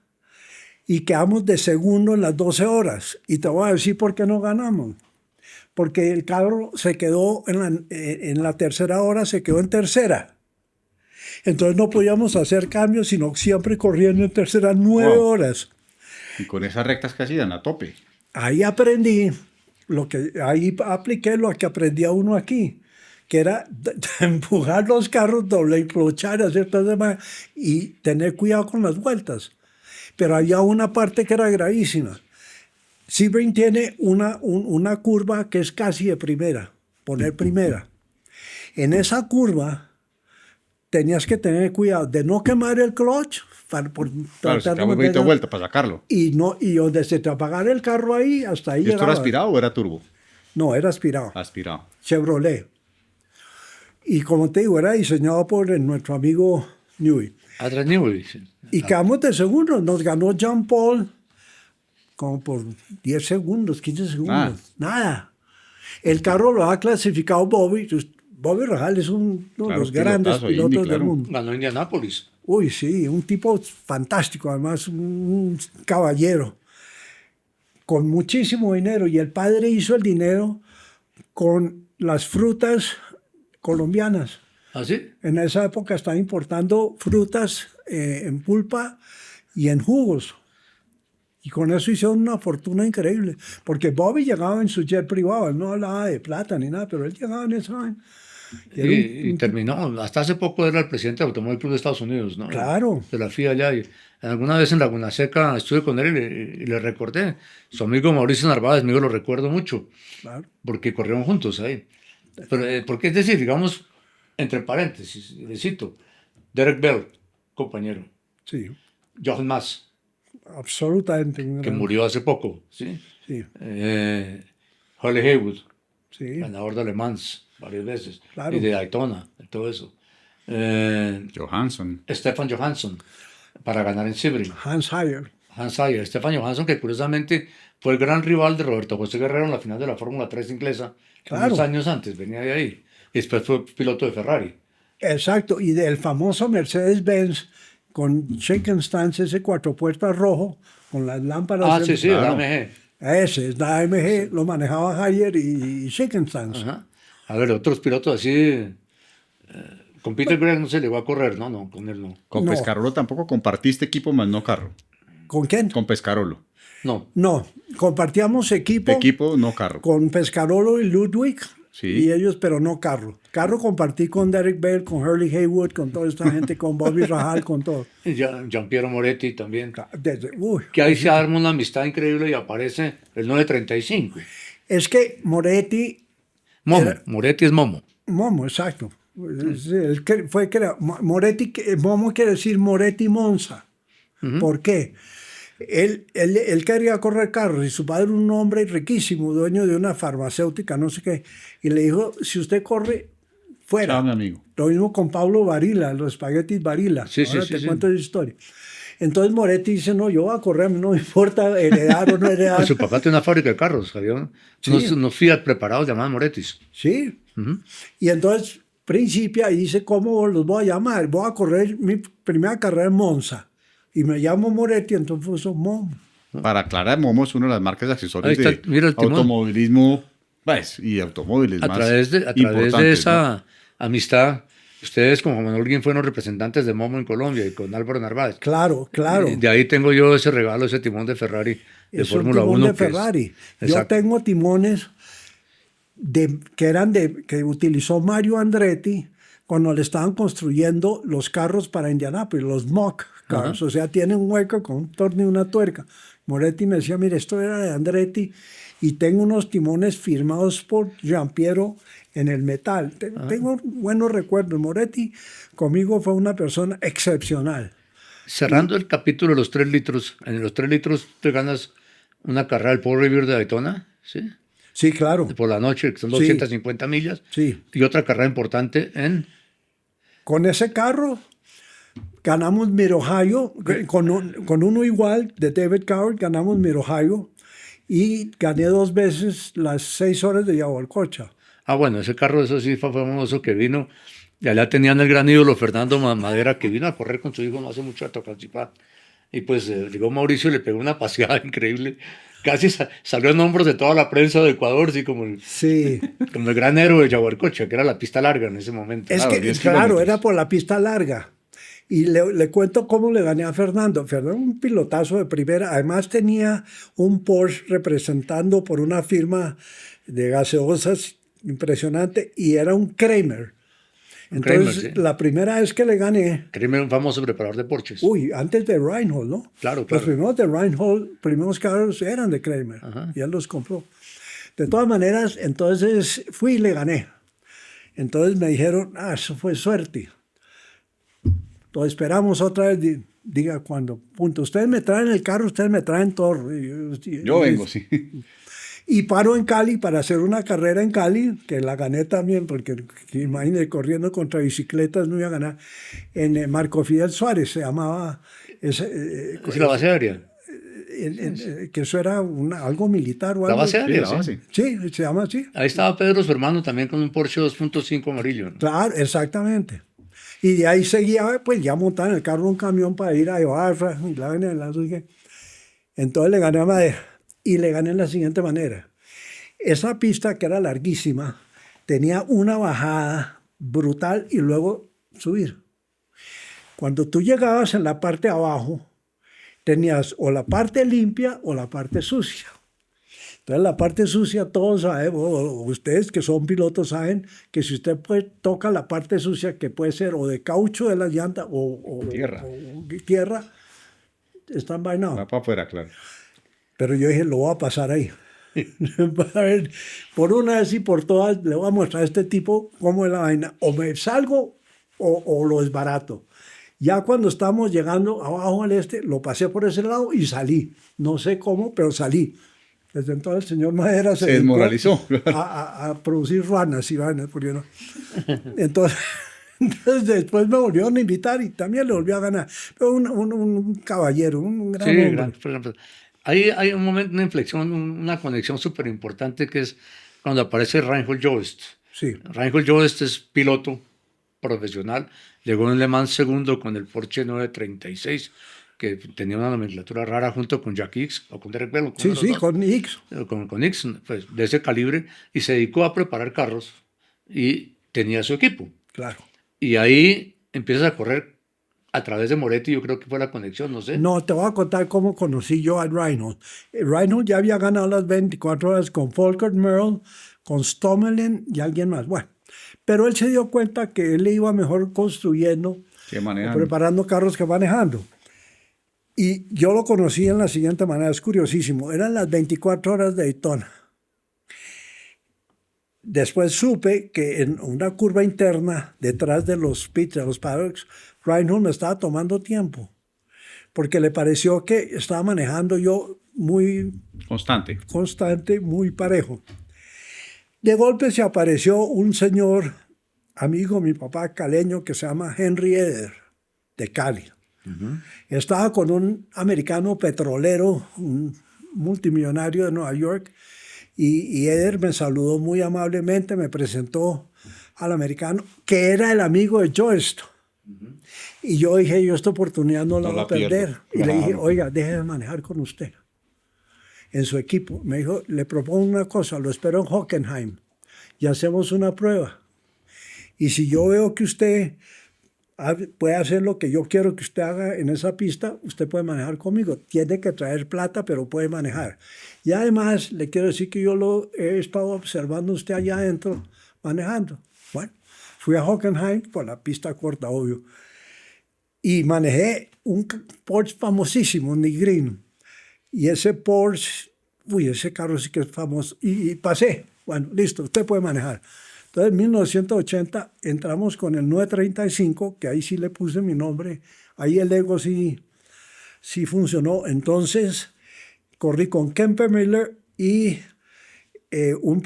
y quedamos de segundo en las 12 horas. Y te voy a decir por qué no ganamos. Porque el carro se quedó en la tercera hora, se quedó en tercera. Entonces no podíamos hacer cambios, sino siempre corriendo en tercera 9 Wow. horas. Y con esas rectas que hacían a tope. Ahí aprendí, ahí apliqué lo que aprendía uno aquí, que era empujar los carros, doble clochar, hacer todo demás, y tener cuidado con las vueltas. Pero había una parte que era gravísima. Sebring tiene una curva que es casi de primera, poner primera. En esa curva tenías que tener cuidado de no quemar el clutch Claro, se te da un poquito de vuelta para sacarlo. y donde se te apagara el carro ahí, hasta ahí ¿Y esto era llegaba. aspirado o era turbo? No, era aspirado. Aspirado. Chevrolet. Y como te digo, era diseñado por nuestro amigo Newey. Atrás Newey. Y quedamos de segundo. Nos ganó John Paul como por 10 segundos, 15 segundos. Nada. El carro lo ha clasificado Bobby. Bobby Rahal es uno de Claro, los grandes pilotazo, pilotos Indy, del claro. mundo. Ganó Indianápolis. Uy, sí, un tipo fantástico, además un caballero, con muchísimo dinero. Y el padre hizo el dinero con las frutas colombianas. ¿Ah, sí? En esa época estaban importando frutas en pulpa y en jugos. Y con eso hicieron una fortuna increíble. Porque Bobby llegaba en su jet privado, él no hablaba de plata ni nada, pero él llegaba en esa... Y terminó. Hasta hace poco era el presidente del Automóvil Club de Estados Unidos, ¿no? Claro. De la FIA allá. Y alguna vez en Laguna Seca estuve con él y le recordé. Su amigo Mauricio Narváez, amigo, lo recuerdo mucho. Claro. Porque corrieron juntos ahí. Pero, porque es decir, digamos, entre paréntesis, le cito, Derek Bell, compañero. Sí, Jochen Mass, absolutamente. que murió hace poco, ¿sí? Sí, Holly Haywood, sí. ganador de Le Mans varias veces, Claro. y de Daytona, y todo eso. Johansson. Stefan Johansson, para ganar en Sebring. Hans Heyer. Hans Ayer, Stefan Johansson, que curiosamente fue el gran rival de Roberto José Guerrero en la final de la Fórmula 3 inglesa, Claro. unos años antes, venía de ahí. Y después fue piloto de Ferrari. Exacto, y del famoso Mercedes-Benz con Shaken Stance, ese 4 puertas rojo, con las lámparas. Ah, sí, sí, Claro. el AMG. Ese es la AMG, lo manejaba Heyer y Shaken Stance. Ajá. A ver, otros pilotos así Con Peter Gregg no se le va a correr, no, con él no. Con No. Pescarolo tampoco compartiste equipo más no carro. ¿Con quién? Con Pescarolo. No, No, compartíamos equipo, Equipo no carro. con Pescarolo y Ludwig. Sí. Y ellos, pero no carro. Carro compartí con Derek Bell, con Hurley Haywood, con toda esta gente, con Bobby Rahal, con todo. y Giampiero Moretti también. Uy. Que ahí se arma una amistad increíble y aparece el 935. Es que Moretti, Momo, Era- Moretti es Momo. Momo, exacto. Moretti, Momo quiere decir Moretti Monza. ¿Por qué? Él quería correr carros y su padre un hombre riquísimo, dueño de una farmacéutica, no sé qué, y le dijo, si usted corre, fuera. Chao, mi amigo. Lo mismo con Pablo Varila, los espaguetis Varila. Sí, sí, Ahora sí, te sí. cuento esa historia. Entonces Moretti dice, no, yo voy a correr, no me importa heredar o no heredar. Su papá tiene una fábrica de carros, había unos Fiat preparados llamados Morettis. Sí. Y entonces principia y dice, ¿cómo los voy a llamar? Voy a correr mi primera carrera en Monza. Y me llamo Moretti, entonces puso Momo. Para aclarar, Momo es una de las marcas de accesorios Ahí está, de mira el timón. automovilismo pues, y automóviles A más través de importantes, ¿no? esa amistad, ustedes como Juan Manuel Holguín fueron representantes de Momo en Colombia y con Álvaro Narváez. Claro, claro. De ahí tengo yo ese regalo, ese timón de Ferrari, de Es un Fórmula timón 1. de Ferrari. Yo Exacto. tengo timones que utilizó Mario Andretti cuando le estaban construyendo los carros para Indianápolis, los mock cars. O sea, tienen un hueco con un tornillo y una tuerca. Moretti me decía, mire, esto era de Andretti y tengo unos timones firmados por Giampiero en el metal. Tengo buenos recuerdos. Moretti conmigo fue una persona excepcional. Cerrando el capítulo de los 3 litros, en los 3 litros te ganas una carrera del Paul Revere de Daytona, ¿sí? Sí, claro. Por la noche, que son Sí. 250 millas. Sí. Y otra carrera importante en... Con ese carro ganamos Mid-Ohio, con uno igual de David Coward, ganamos Mid-Ohio y gané 2 veces las 6 horas de Yaguarcocha. Ah, bueno, ese carro, eso sí fue famoso que vino. Y allá tenían el gran ídolo Fernando Madera, que vino a correr con su hijo no hace mucho a Tocancipá. Y pues llegó Mauricio y le pegó una paseada increíble. Casi salió en hombros de toda la prensa de Ecuador, sí, como Sí, el gran héroe de Yaguarcocha, que era la pista larga en ese momento. es Claro, que, 10 claro, kilómetros. era por la pista larga. Y le cuento cómo le gané a Fernando. Fernando, un pilotazo de primera. Además tenía un Porsche representando por una firma de gaseosas impresionante y era un Kramer. Entonces, Kramer, sí. la primera vez que le gané, Kramer, un famoso preparador de Porsches. antes de Reinhold, ¿no? Claro, Los claro. primeros de Reinhold, primeros carros eran de Kramer. Y él los compró. De todas maneras, entonces fui y le gané. Entonces me dijeron, eso fue suerte. Lo esperamos otra vez, diga cuando. Punto. Ustedes me traen el carro, ustedes me traen todo. Yo vengo, sí. Y paro en Cali para hacer una carrera en Cali, que la gané también, porque imagínense, corriendo contra bicicletas no iba a ganar. En Marco Fidel Suárez se llamaba, ¿Es la base aérea? que eso era algo militar o La algo. base Sí, aérea, la sí. base. Sí, se llama así. Ahí estaba Pedro, su hermano, también con un Porsche 2.5 amarillo, ¿no? Claro, exactamente. Y de ahí seguía, pues ya montaba en el carro un camión para ir a Ibarra. Y la vaina, no sé qué. Entonces le gané a Madera. Y le gané de la siguiente manera. Esa pista, que era larguísima, tenía una bajada brutal y luego subir. Cuando tú llegabas en la parte de abajo, tenías o la parte limpia o la parte sucia. Entonces la parte sucia, todos sabemos, o ustedes que son pilotos saben que si usted toca la parte sucia, que puede ser o de caucho de la llanta o tierra, está envainado. Va para afuera, claro. Pero yo dije, lo voy a pasar ahí. A ver, por una vez y por todas, le voy a mostrar a este tipo cómo es la vaina. O me salgo o lo desbarato. Ya cuando estamos llegando abajo al lo pasé por ese lado y salí. No sé cómo, pero salí. Desde entonces el señor Madera Se dedicó desmoralizó. a producir ruanas y vainas, porque no. Entonces después me volvieron a invitar y también le volví a ganar. Pero un caballero, un gran Sí, hombre. por ejemplo. Ahí hay un momento, una inflexión, una conexión súper importante que es cuando aparece Reinhold Joest. Sí. Reinhold Joest es piloto profesional, llegó en Le Mans segundo con el Porsche 936, que tenía una nomenclatura rara junto con Jack Hicks o con Derek Bell. Sí, sí, con Hicks. Con Hicks, pues, de ese calibre, y se dedicó a preparar carros y tenía su equipo. Claro. y ahí empiezas a correr a través de Moretti, yo creo que fue la conexión, no sé. No, te voy a contar cómo conocí yo a Reinhold. Reinhold ya había ganado las 24 horas con Volker Merle, con Stommelen y alguien más. Bueno, pero él se dio cuenta que él le iba mejor construyendo Qué o manejando. preparando carros que manejando. Y yo lo conocí en la siguiente manera, es curiosísimo. Eran las 24 horas de Daytona. Después supe que en una curva interna, detrás de los pits, de los paddocks, Reinhold me estaba tomando tiempo, porque le pareció que estaba manejando yo muy Constante. constante, muy parejo. De golpe se apareció un señor, amigo de mi papá caleño, que se llama Henry Eder, de Cali. Estaba con un americano petrolero, un multimillonario de Nueva York, y Eder me saludó muy amablemente, me presentó al americano, que era el amigo de Joesto. Y yo dije, yo esta oportunidad no la voy a perder. Y le dije, oiga, deje de manejar con usted en su equipo. Me dijo, le propongo una cosa, lo espero en Hockenheim y hacemos una prueba. Y si yo veo que usted puede hacer lo que yo quiero que usted haga en esa pista, usted puede manejar conmigo. Tiene que traer plata, pero puede manejar. Y además, le quiero decir que yo lo he estado observando usted allá adentro, manejando. Bueno, fui a Hockenheim por la pista corta, obvio. Y manejé un Porsche famosísimo, un negrino. Y ese Porsche, ese carro sí que es famoso. Y pasé. Bueno, listo, usted puede manejar. Entonces, en 1980 entramos con el 935, que ahí sí le puse mi nombre. Ahí el ego sí funcionó. Entonces, corrí con Kemper Miller y un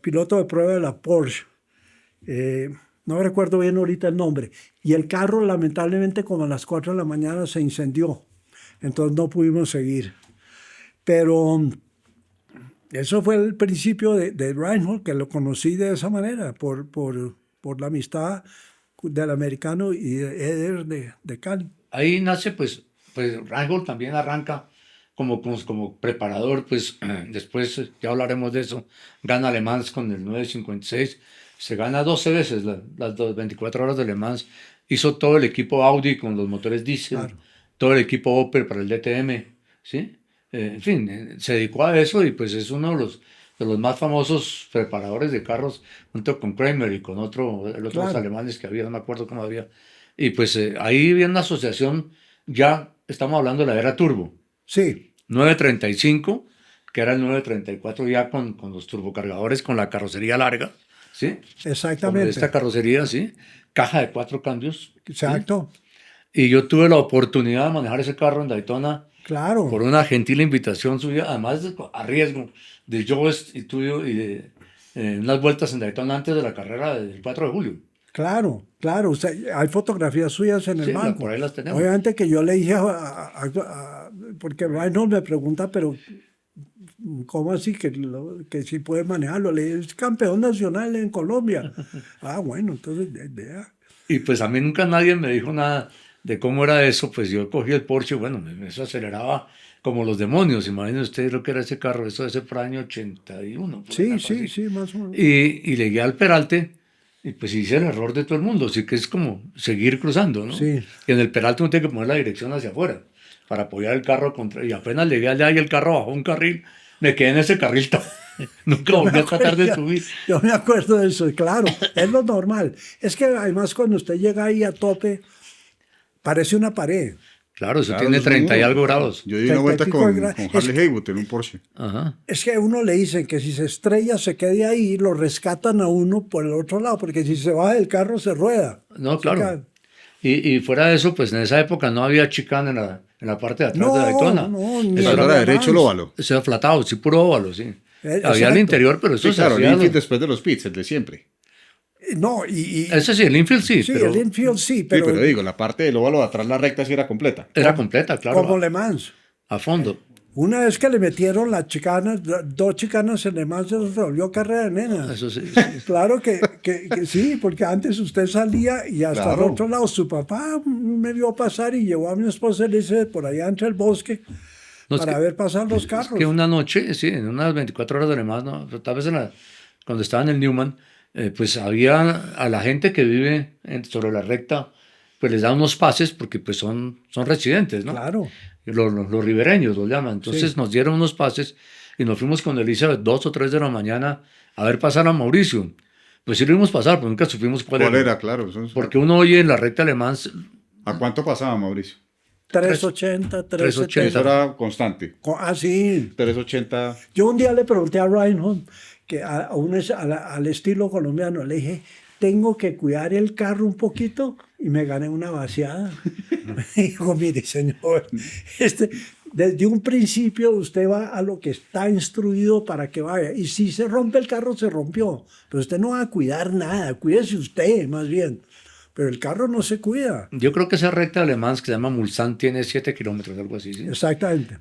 piloto de prueba de la Porsche. No recuerdo bien ahorita el nombre. Y el carro, lamentablemente, como a las 4 de la mañana se incendió. Entonces no pudimos seguir. Pero eso fue el principio de Reinhold, que lo conocí de esa manera, por la amistad del americano y de Eder de Cali. Ahí nace, pues Reinhold también arranca como preparador, pues después ya hablaremos de eso, gana Le Mans con el 956, se gana 12 veces las 24 horas de Le Mans, hizo todo el equipo Audi con los motores diésel, Claro. todo el equipo Opel para el DTM, ¿sí? En fin, se dedicó a eso y pues es uno de los más famosos preparadores de carros, junto con Kramer y con el otros Claro. alemanes que había, no me acuerdo cómo había. Y pues ahí viene una asociación, ya estamos hablando de la era turbo. Sí, 935, que era el 934 ya con los turbocargadores, con la carrocería larga, ¿sí? exactamente. Como esta carrocería, ¿sí? Caja de 4 cambios. Exacto. ¿sí? Y yo tuve la oportunidad de manejar ese carro en Daytona Claro. por una gentil invitación suya, además a riesgo de Joest y tuyo y de unas vueltas en Daytona antes de la carrera del 4 de julio. Claro, claro. O sea, hay fotografías suyas en el Sí, banco. por ahí las tenemos. Obviamente que yo le dije, porque Reinhold me pregunta, pero ¿cómo así que sí puede manejarlo? Le dije, es campeón nacional en Colombia. Bueno, entonces vea. Y pues a mí nunca nadie me dijo nada de cómo era eso, pues yo cogí el Porsche, bueno, eso aceleraba como los demonios, imagínense ustedes lo que era ese carro, eso ese fue el año 81. Sí, más o menos. Y llegué al Peralte y pues hice el error de todo el mundo, así que es como seguir cruzando, ¿no? Sí. Y en el Peralte uno tiene que poner la dirección hacia afuera para apoyar el carro contra, y apenas llegué allá y el carro bajó un carril, me quedé en ese carril, nunca volví a tratar de subir. Yo me acuerdo de eso, claro, es lo normal. Es que además cuando usted llega ahí a tope, parece una pared. Claro, eso Claro, tiene es 30 y muy- algo grados. Yo di una 30 y vuelta pico con de gra- Harley Haywood en un Porsche. Ajá. Es que a uno le dicen que si se estrella se quede ahí, lo rescatan a uno por el otro lado, porque si se baja del carro se rueda. No, Se claro. cae. Y fuera de eso, pues en esa época no había chicane en la parte de atrás No, de Daytona. no, ni Eso Eso en era la derecho el Vans. óvalo. Eso era flatado, sí, puro óvalo, sí. Había el exacto. interior, pero eso Sí, se claro, el hacía... infield después de los pits, el de siempre. No, Ese sí, el infield sí, sí, pero el infield sí, pero, Sí, pero digo, la parte del óvalo de atrás, la recta sí era completa. era completa, claro, como Le Mans. a fondo. Una vez que le metieron las chicanas, 2 chicanas en Le Mans, se volvió carrera de nena. Eso sí, sí. Claro que sí, porque antes usted salía y hasta Claro. el otro lado su papá me vio pasar y llevó a mi esposa y le dice por allá entre el bosque No, es para que- ver pasar los Es carros. que una noche, sí, en unas 24 horas de Le Mans, ¿no? Tal vez cuando estaba en el Newman, pues había a la gente que vive sobre la recta, pues les da unos pases porque pues son residentes, ¿no? Claro. Los ribereños los llaman. Entonces Sí. nos dieron unos pases y nos fuimos con Elizabeth 2 o 3 de la mañana a ver pasar a Mauricio. Pues sí lo vimos pasar, pero nunca supimos cuál era. Claro. Porque uno oye en la recta alemán ¿A cuánto pasaba, Mauricio? 380, 380. Eso era constante. Ah, sí. 380. Yo un día le pregunté a Reinhold, que al estilo colombiano, le dije, tengo que cuidar el carro un poquito y me gané una vaciada. Me dijo, mire, señor, desde un principio usted va a lo que está instruido para que vaya. Y si se rompe el carro, se rompió. Pero usted no va a cuidar nada, cuídese usted más bien. Pero el carro no se cuida. Yo creo que esa recta alemán que se llama Mulsanne tiene 7 kilómetros, algo así, ¿sí? Exactamente.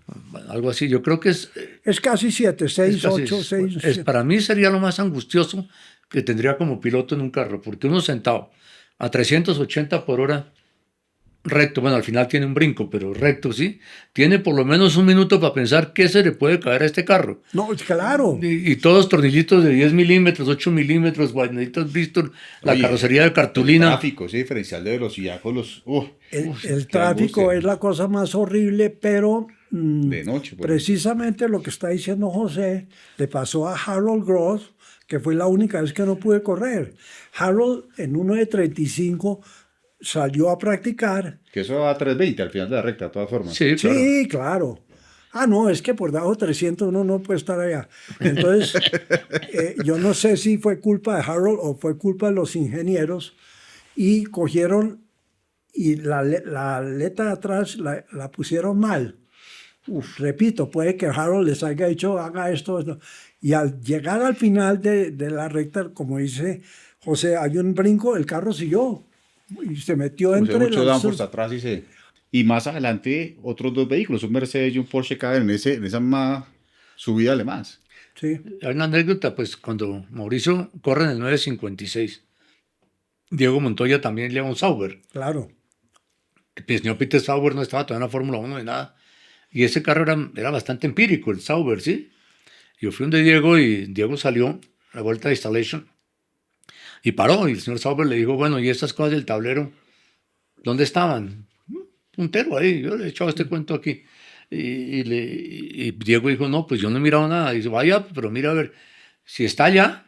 Algo así. Yo creo que Es casi 7, 6, es casi- 8, 6. para mí sería lo más angustioso que tendría como piloto en un carro, porque uno sentado a 380 por hora, recto, bueno, al final tiene un brinco, pero recto, ¿sí? Tiene por lo menos un minuto para pensar qué se le puede caer a este carro. No, claro. Y todos tornillitos de 10 milímetros, 8 milímetros, guaynaditos Bristol, la Oye, carrocería de El cartulina. tráfico, ese diferencial de velocidad con los... El qué tráfico angustia. es la cosa más horrible, pero De noche. Pues. precisamente lo que está diciendo José le pasó a Harold Gross, que fue la única vez que no pude correr. Harold, en uno de 35, salió a practicar. Que eso va a 320 al final de la recta, de todas formas. Sí, claro. Sí, claro. Ah, no, es que por debajo de 300 uno no puede estar allá. Entonces, yo no sé si fue culpa de Harold o fue culpa de los ingenieros y cogieron y la letra de atrás la pusieron mal. Repito, puede que Harold les haya dicho, haga esto, esto. Y al llegar al final de la recta, como dice José, hay un brinco, el carro siguió y se metió Puse entre mucho los... downforce atrás y más adelante otros dos vehículos, un Mercedes y un Porsche caen en esa misma subida de más. Sí, Hay una anécdota, pues cuando Mauricio corre en el 956, Diego Montoya también lleva un Sauber. claro. El señor Peter Sauber no estaba todavía en la Fórmula 1 ni nada. Y ese carro era bastante empírico, el Sauber, ¿sí? Yo fui donde Diego y Diego salió a la vuelta de installation y paró. Y el señor Sauber le dijo, bueno, ¿y estas cosas del tablero dónde estaban? Puntero ahí, yo le he echado este cuento aquí. Y Diego dijo, no, pues yo no he mirado nada. Y dice, vaya, pero mira a ver, si está allá,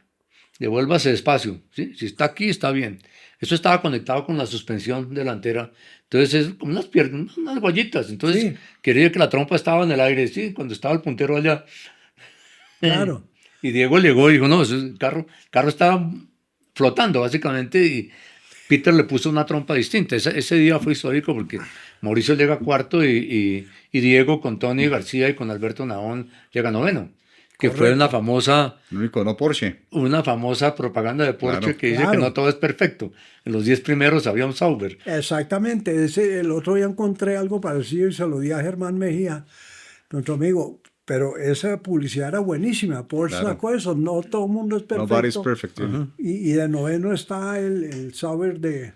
devuélvase despacio, ¿sí? Si está aquí, está bien. Eso estaba conectado con la suspensión delantera. Entonces es como unas piernas, unas guayitas. Entonces Sí. quería que la trompa estaba en el aire, ¿sí? Cuando estaba el puntero allá. Claro. Y Diego llegó y dijo, no, el carro estaba flotando básicamente y Peter le puso una trompa distinta. Ese día fue histórico porque Mauricio llega cuarto y Diego con Tony García y con Alberto Nahón llega noveno. Que fue Correcto. El único no Porsche. una famosa propaganda de Porsche Claro. que dice Claro. que no todo es perfecto. En los 10 primeros había un Sauber. Exactamente. El otro día encontré algo parecido y se lo di a Germán Mejía, nuestro amigo. Pero esa publicidad era buenísima. Porsche Claro. sacó eso. No todo el mundo es perfecto. Nobody's perfect. Sí. Y de noveno está el Sauber de...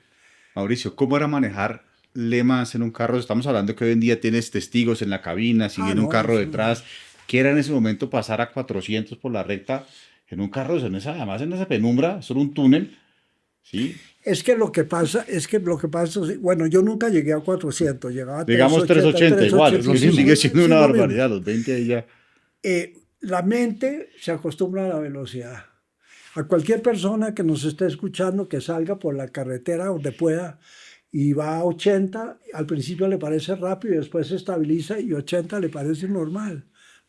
Mauricio, ¿cómo era manejar Le Mans en un carro? Estamos hablando que hoy en día tienes testigos en la cabina, si viene un no, carro sí. detrás. ¿Qué era en ese momento pasar a 400 por la recta en un carro? Además en esa penumbra, solo un túnel. ¿Sí? Es que lo que pasa, bueno, yo nunca llegué a 400, llegaba a Digamos 380 igual, eso 385. sigue siendo una Sí, lo mismo. barbaridad, los 20 ahí ya. La mente se acostumbra a la velocidad. A cualquier persona que nos esté escuchando que salga por la carretera donde pueda y va a 80, al principio le parece rápido y después se estabiliza y 80 le parece normal.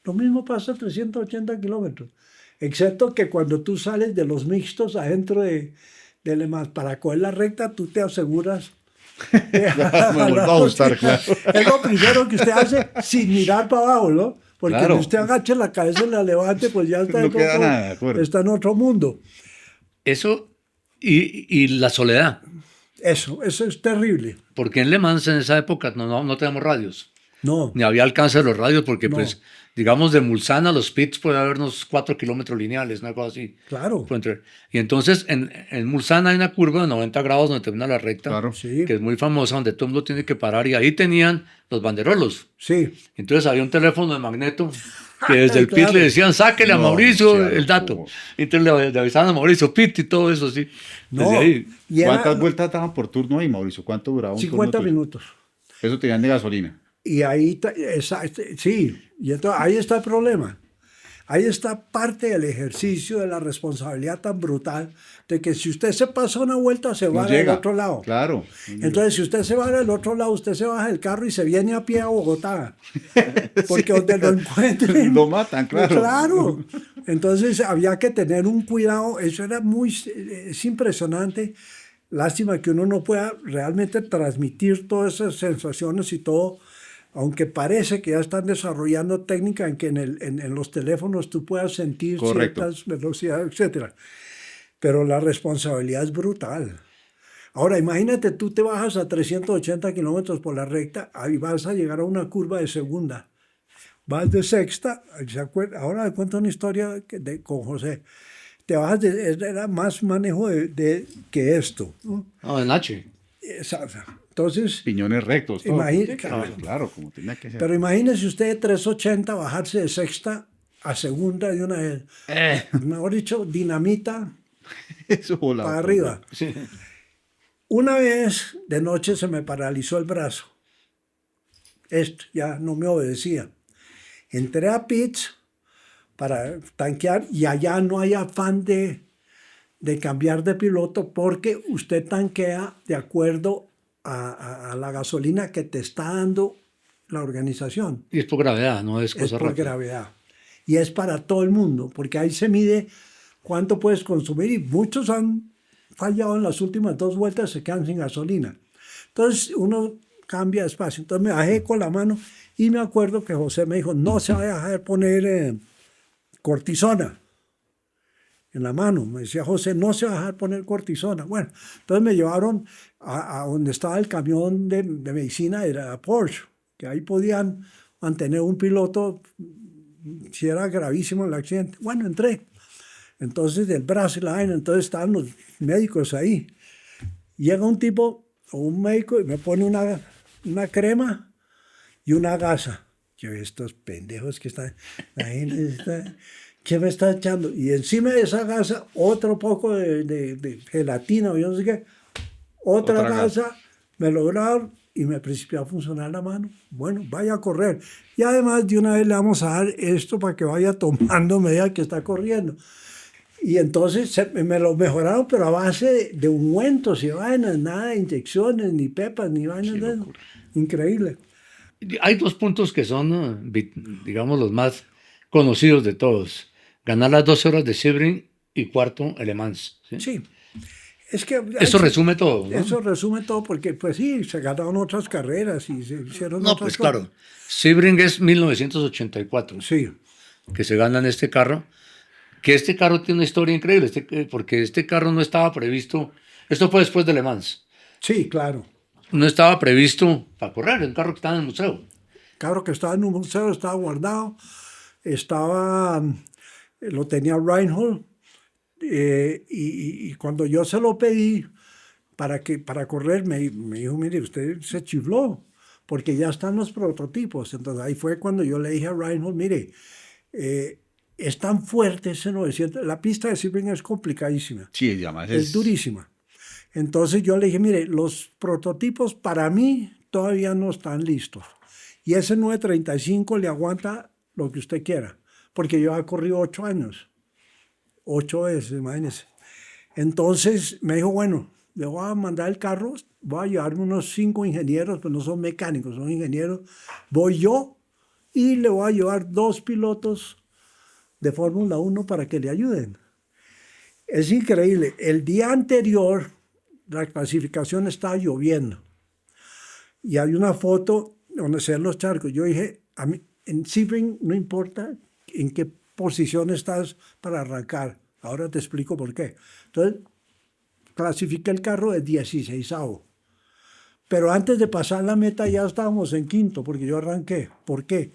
Lo mismo pasa a 380 kilómetros, excepto que cuando tú sales de los mixtos adentro de Le Mans para coger la recta, tú te aseguras. Me vuelvo a gustar, claro. Es lo primero que usted hace sin mirar para abajo, ¿no? Porque Claro. si usted agacha la cabeza y la levante, pues ya está, No queda nada, de acuerdo. está en otro mundo. Eso y la soledad. Eso es terrible. Porque en Le Mans en esa época no teníamos radios. No, Ni había alcance de los radios porque, No. pues, digamos, de Mulsanne a los pits puede haber unos 4 kilómetros lineales, una cosa así. claro. Puede entrar. Y entonces en Mulsanne hay una curva de 90 grados donde termina la recta, Claro. Sí, que es muy famosa, donde todo el mundo tiene que parar y ahí tenían los banderolos. sí. Entonces había un teléfono de magneto que desde el pit Claro. le decían, sáquele a No, Mauricio sí, el dato. no. Entonces le avisaban a Mauricio pit y todo eso, sí. Desde No, ahí. y era ¿Cuántas vueltas daban por turno ahí, Mauricio? ¿Cuánto duraba un 50 turno tuyo? minutos. Eso tenían de gasolina. Y ahí, sí, y entonces ahí está el problema. Ahí está parte del ejercicio de la responsabilidad tan brutal de que si usted se pasa una vuelta, se No va del llega. otro lado. Claro. Entonces, si usted se va del otro lado, usted se baja del carro y se viene a pie a Bogotá. Porque donde lo encuentren. Lo matan, claro. Claro. Entonces, había que tener un cuidado. Eso era es impresionante. Lástima que uno no pueda realmente transmitir todas esas sensaciones y todo, aunque parece que ya están desarrollando técnica en que en los teléfonos tú puedas sentir Correcto. ciertas velocidades, etc. Pero la responsabilidad es brutal. Ahora, imagínate, tú te bajas a 380 kilómetros por la recta y vas a llegar a una curva de segunda. Vas de sexta, ¿se acuerda? Ahora le cuento una historia con José. Te bajas era más manejo que esto, ¿no? No, en H. Entonces, Piñones rectos. Todo. Claro. Claro, como tenía que ser. pero imagínese usted de 380 bajarse de sexta a segunda de una vez. Mejor dicho, dinamita Eso volaba. para arriba. Sí. Una vez de noche se me paralizó el brazo. Esto ya no me obedecía. Entré a pits para tanquear y allá no hay afán de cambiar de piloto porque usted tanquea de acuerdo a la gasolina que te está dando la organización. Y es por gravedad, no es Es cosa por rápida. gravedad. Y es para todo el mundo, porque ahí se mide cuánto puedes consumir y muchos han fallado en las últimas 2 vueltas, se quedan sin gasolina. Entonces uno cambia despacio. Entonces me bajé con la mano y me acuerdo que José me dijo, no se va a dejar poner cortisona en la mano. Me decía José, no se va a dejar poner cortisona. Bueno, entonces me llevaron a donde estaba el camión de medicina, era Porsche, que ahí podían mantener un piloto si era gravísimo el accidente. Bueno, entré. Entonces del brazo y la vaina, entonces estaban los médicos ahí. Llega un tipo o un médico y me pone una crema y una gasa. Yo, estos pendejos que están, la gente está, ¿qué me está echando? Y encima de esa gasa, otro poco de gelatina o yo no sé qué, otra gasa, me lograron y me principió a funcionar la mano. Bueno, vaya a correr. Y además de una vez le vamos a dar esto para que vaya tomando medida que está corriendo. Y entonces me lo mejoraron, pero a base de ungüentos y vainas, nada de inyecciones, ni pepas, ni vainas de eso. Increíble. Hay 2 puntos que son, digamos, los más conocidos de todos. Ganar las 12 horas de Sebring y cuarto, el Le Mans. ¿Sí? Sí. Es que Eso resume todo, ¿no? Eso resume todo porque, pues sí, se ganaron otras carreras y se hicieron No, otras pues cosas. claro. Sebring es 1984, Sí. que se gana en este carro. Que este carro tiene una historia increíble, porque este carro no estaba previsto. Esto fue después de Le Mans. Sí, claro. No estaba previsto para correr, un carro que estaba en el museo. Claro que estaba en un museo, estaba guardado, lo tenía Reinhold, y cuando yo se lo pedí para correr, me dijo, mire, usted se chifló, porque ya están los prototipos. Entonces ahí fue cuando yo le dije a Reinhold, mire, es tan fuerte ese 900, la pista de Sebring es complicadísima, Sí, además es durísima. Entonces yo le dije, mire, los prototipos para mí todavía no están listos. Y ese 935 le aguanta lo que usted quiera, porque yo he corrido 8 años. 8 veces, imagínese. Entonces me dijo, bueno, le voy a mandar el carro, voy a llevarme unos 5 ingenieros, pues no son mecánicos, son ingenieros. Voy yo y le voy a llevar 2 pilotos de Fórmula 1 para que le ayuden. Es increíble. El día anterior, la clasificación estaba lloviendo. Y hay una foto donde se ven los charcos. Yo dije, a mí, en Sebring no importa en qué posición estás para arrancar. Ahora te explico por qué. Entonces, clasifiqué el carro de 16avo. Pero antes de pasar la meta ya estábamos en quinto, porque yo arranqué. ¿Por qué?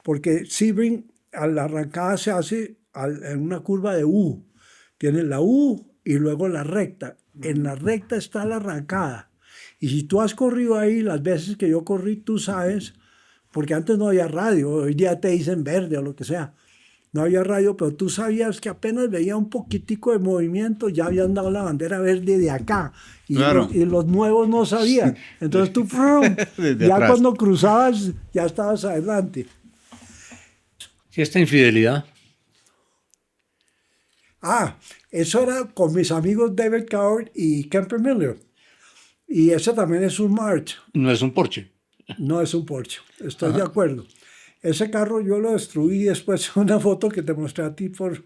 Porque Sebring, a la arrancada se hace en una curva de U. Tiene la U y luego la recta. En la recta está la arrancada. Y si tú has corrido ahí, las veces que yo corrí, tú sabes porque antes no había radio, hoy día te dicen verde o lo que sea. No había radio, pero tú sabías que apenas veía un poquitico de movimiento, ya habían dado la bandera verde de acá. Y, Claro. y los nuevos no sabían. Entonces tú, ¡frum! Desde ya atrás. cuando cruzabas, ya estabas adelante. Y esta infidelidad, Eso era con mis amigos David Coward y Kemper Miller. Y ese también es un March, no es un Porsche. no es un Porsche. Estoy de acuerdo. Ese carro yo lo destruí después de una foto que te mostré a ti por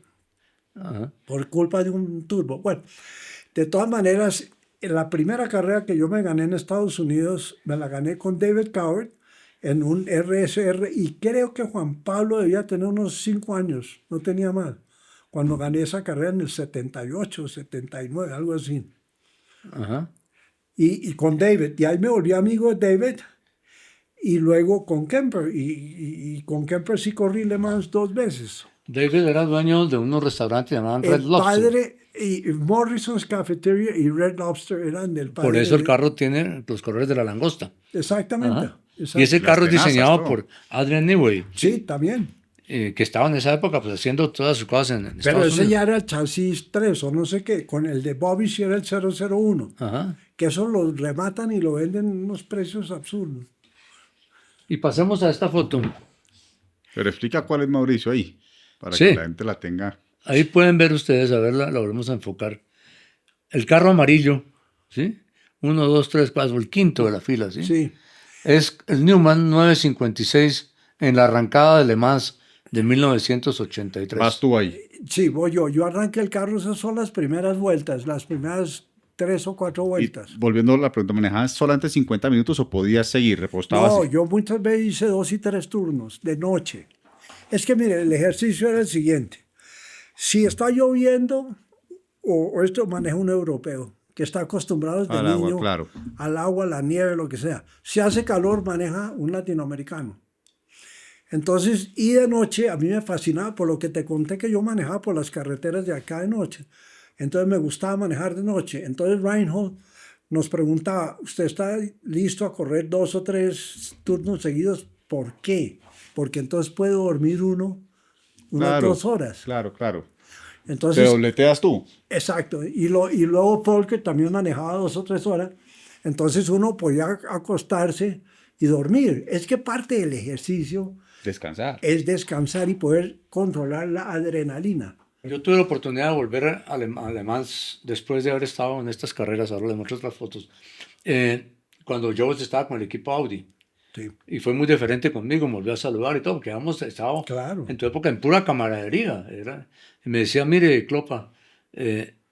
culpa de un turbo. Bueno, de todas maneras, en la primera carrera que yo me gané en Estados Unidos, me la gané con David Coward en un RSR y creo que Juan Pablo debía tener unos 5 años, no tenía más, cuando gané esa carrera en el 78, 79, algo así. Ajá. Y con David, y ahí me volví amigo de David, y luego con Kemper, y con Kemper sí corrí Le Mans 2 veces. David era dueño de unos restaurantes llamados Red El Lobster. padre, y Morrison's Cafeteria y Red Lobster eran del padre. Por eso el de- carro tiene los colores de la langosta. Exactamente. Ajá. exacto. Y ese Las carro es tenazas, diseñado todo. por Adrian Newey, Sí, también. que estaba en esa época pues, haciendo todas sus cosas en Pero Estados ese Unidos. ya era el chasis 3 o no sé qué. Con el de Bobby sí era el 001. Ajá. Que eso lo rematan y lo venden en unos precios absurdos. Y pasemos a esta foto. Pero explica cuál es Mauricio ahí, para Sí. que la gente la tenga. Ahí pueden ver ustedes, a verla, la volvemos a enfocar. El carro amarillo, ¿sí? 1, 2, 3, 4, el quinto de la fila, ¿sí? Sí. Es el Newman 956 en la arrancada de Le Mans de 1983. Vas tú ahí. Sí, voy yo. Yo arranqué el carro, esas son las primeras vueltas, las primeras 3 o 4 Y vueltas. volviendo a la pregunta, ¿manejabas solamente 50 minutos o podías seguir? ¿Repostabas? No, yo muchas veces hice 2 y 3 turnos de noche. Es que mire, el ejercicio era el siguiente. Si está lloviendo, o esto maneja un europeo, que está acostumbrado desde Al agua, niño claro. al agua, la nieve, lo que sea. Si hace calor, maneja un latinoamericano. Entonces, y de noche, a mí me fascinaba, por lo que te conté que yo manejaba por las carreteras de acá de noche. Entonces me gustaba manejar de noche. Entonces Reinhold nos preguntaba, ¿usted está listo a correr 2 o 3 turnos seguidos? ¿Por qué? Porque entonces puedo dormir unas Claro, 2 horas. Claro, claro. ¿Te Entonces, dobleteas tú? exacto. Y luego Volker también manejaba 2 o 3 horas. Entonces uno podía acostarse y dormir. Es que parte del ejercicio Descansar. es descansar y poder controlar la adrenalina. Yo tuve la oportunidad de volver a Le Mans después de haber estado en estas carreras, ahora les muestro otras fotos, cuando yo estaba con el equipo Audi. Sí. Y fue muy diferente conmigo, me volvió a saludar y todo, porque estaba Claro. en tu época en pura camaradería. Y me decía, mire, Clopa,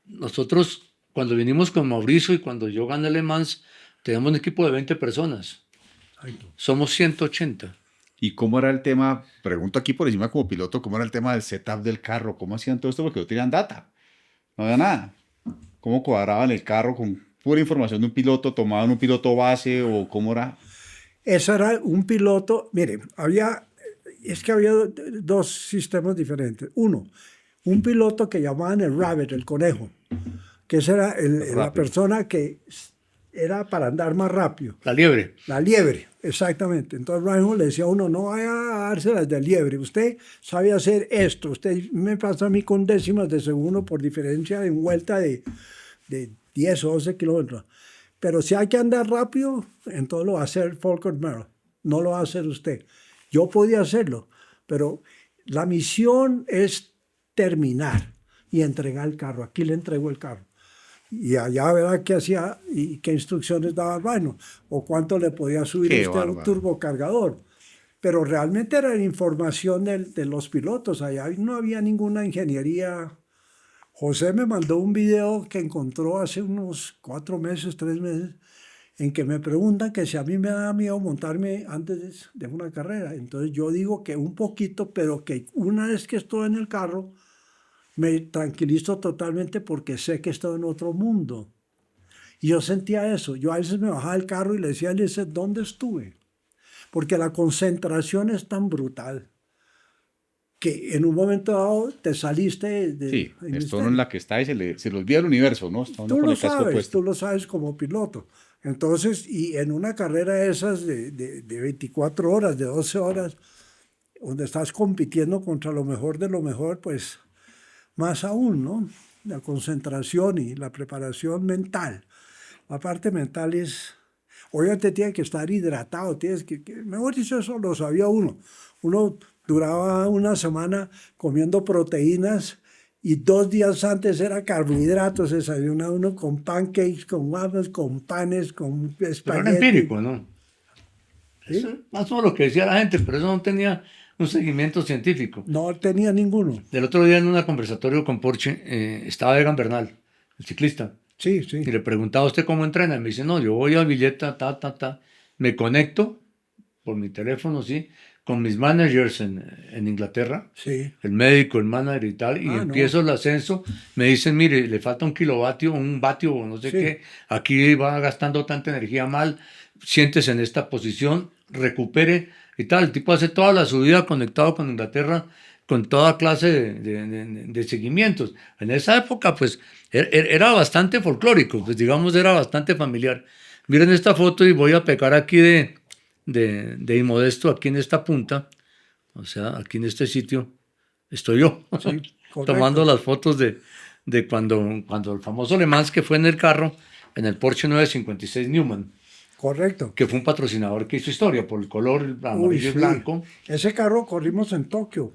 nosotros cuando vinimos con Mauricio y cuando yo gané Le Mans, teníamos un equipo de 20 personas. Somos 180. ¿Y cómo era el tema? Pregunto aquí por encima como piloto, ¿cómo era el tema del setup del carro? ¿Cómo hacían todo esto? Porque no tenían data. No había nada. ¿Cómo cuadraban el carro con pura información de un piloto? ¿Tomaban un piloto base o cómo era? Eso era un piloto, mire, había 2 sistemas diferentes. Uno, un piloto que llamaban el rabbit, el conejo, que ese era la persona que era para andar más rápido. La liebre. La liebre, exactamente. Entonces Reinhold le decía a uno, no vaya a dárselas de liebre, usted sabe hacer esto, usted me pasa a mí con décimas de segundo por diferencia en vuelta de 10 o 11 kilómetros. Pero si hay que andar rápido, entonces lo va a hacer Volker Merrill, no lo va a hacer usted. Yo podía hacerlo, pero la misión es terminar y entregar el carro. Aquí le entrego el carro. Y allá verá qué hacía y qué instrucciones daba Reinhold, o cuánto le podía subir Qué usted a un bárbaro. turbocargador. Pero realmente era la información de los pilotos. Allá no había ninguna ingeniería. José me mandó un video que encontró hace unos 4 meses, 3 meses, en que me preguntan que si a mí me da miedo montarme antes de una carrera. Entonces yo digo que un poquito, pero que una vez que estoy en el carro, me tranquilizo totalmente porque sé que estoy en otro mundo. Y yo sentía eso. Yo a veces me bajaba del carro y le decía a Lizeth, ¿dónde estuve? Porque la concentración es tan brutal que en un momento dado te saliste de... Sí, del esto no misterio. en la que está y se le olvida el universo, ¿no? Está uno Tú con lo el casco sabes, puesto. tú lo sabes como piloto. Entonces, y en una carrera de esas de 24 horas, de 12 horas, donde estás compitiendo contra lo mejor de lo mejor, pues más aún, ¿no? La concentración y la preparación mental. La parte mental es, obviamente tiene que estar hidratado, tienes mejor dicho, eso lo sabía uno. Uno duraba una semana comiendo proteínas y 2 días antes era carbohidratos, desayunaba uno con pancakes, con waffles, con panes, con Pero espagueti. era empírico, ¿no? ¿Sí? Eso, más o menos lo que decía la gente, pero eso no tenía un seguimiento científico. No tenía ninguno. Del otro día en un conversatorio con Porsche estaba Egan Bernal, el ciclista, Sí, sí. y le preguntaba a usted cómo entrena. Y me dice, no, yo voy a Villeta, me conecto por mi teléfono, sí, con mis managers en Inglaterra, Sí. el médico, el manager y tal, y Ah, no. empiezo el ascenso. Me dicen, mire, le falta un kilovatio, un vatio o no sé Sí. qué, aquí va gastando tanta energía mal, siéntese en esta posición, recupere y tal. El tipo hace toda la subida conectado con Inglaterra, con toda clase de seguimientos. En esa época, pues, era bastante folclórico, pues, digamos, era bastante familiar. Miren esta foto y voy a pecar aquí de inmodesto, aquí en esta punta, o sea, aquí en este sitio, estoy yo, Sí, correcto. tomando las fotos de cuando el famoso Le Mans que fue en el carro, en el Porsche 956 Newman, Correcto. que fue un patrocinador que hizo historia por el color Uy, amarillo y sí. blanco. Ese carro corrimos en Tokio,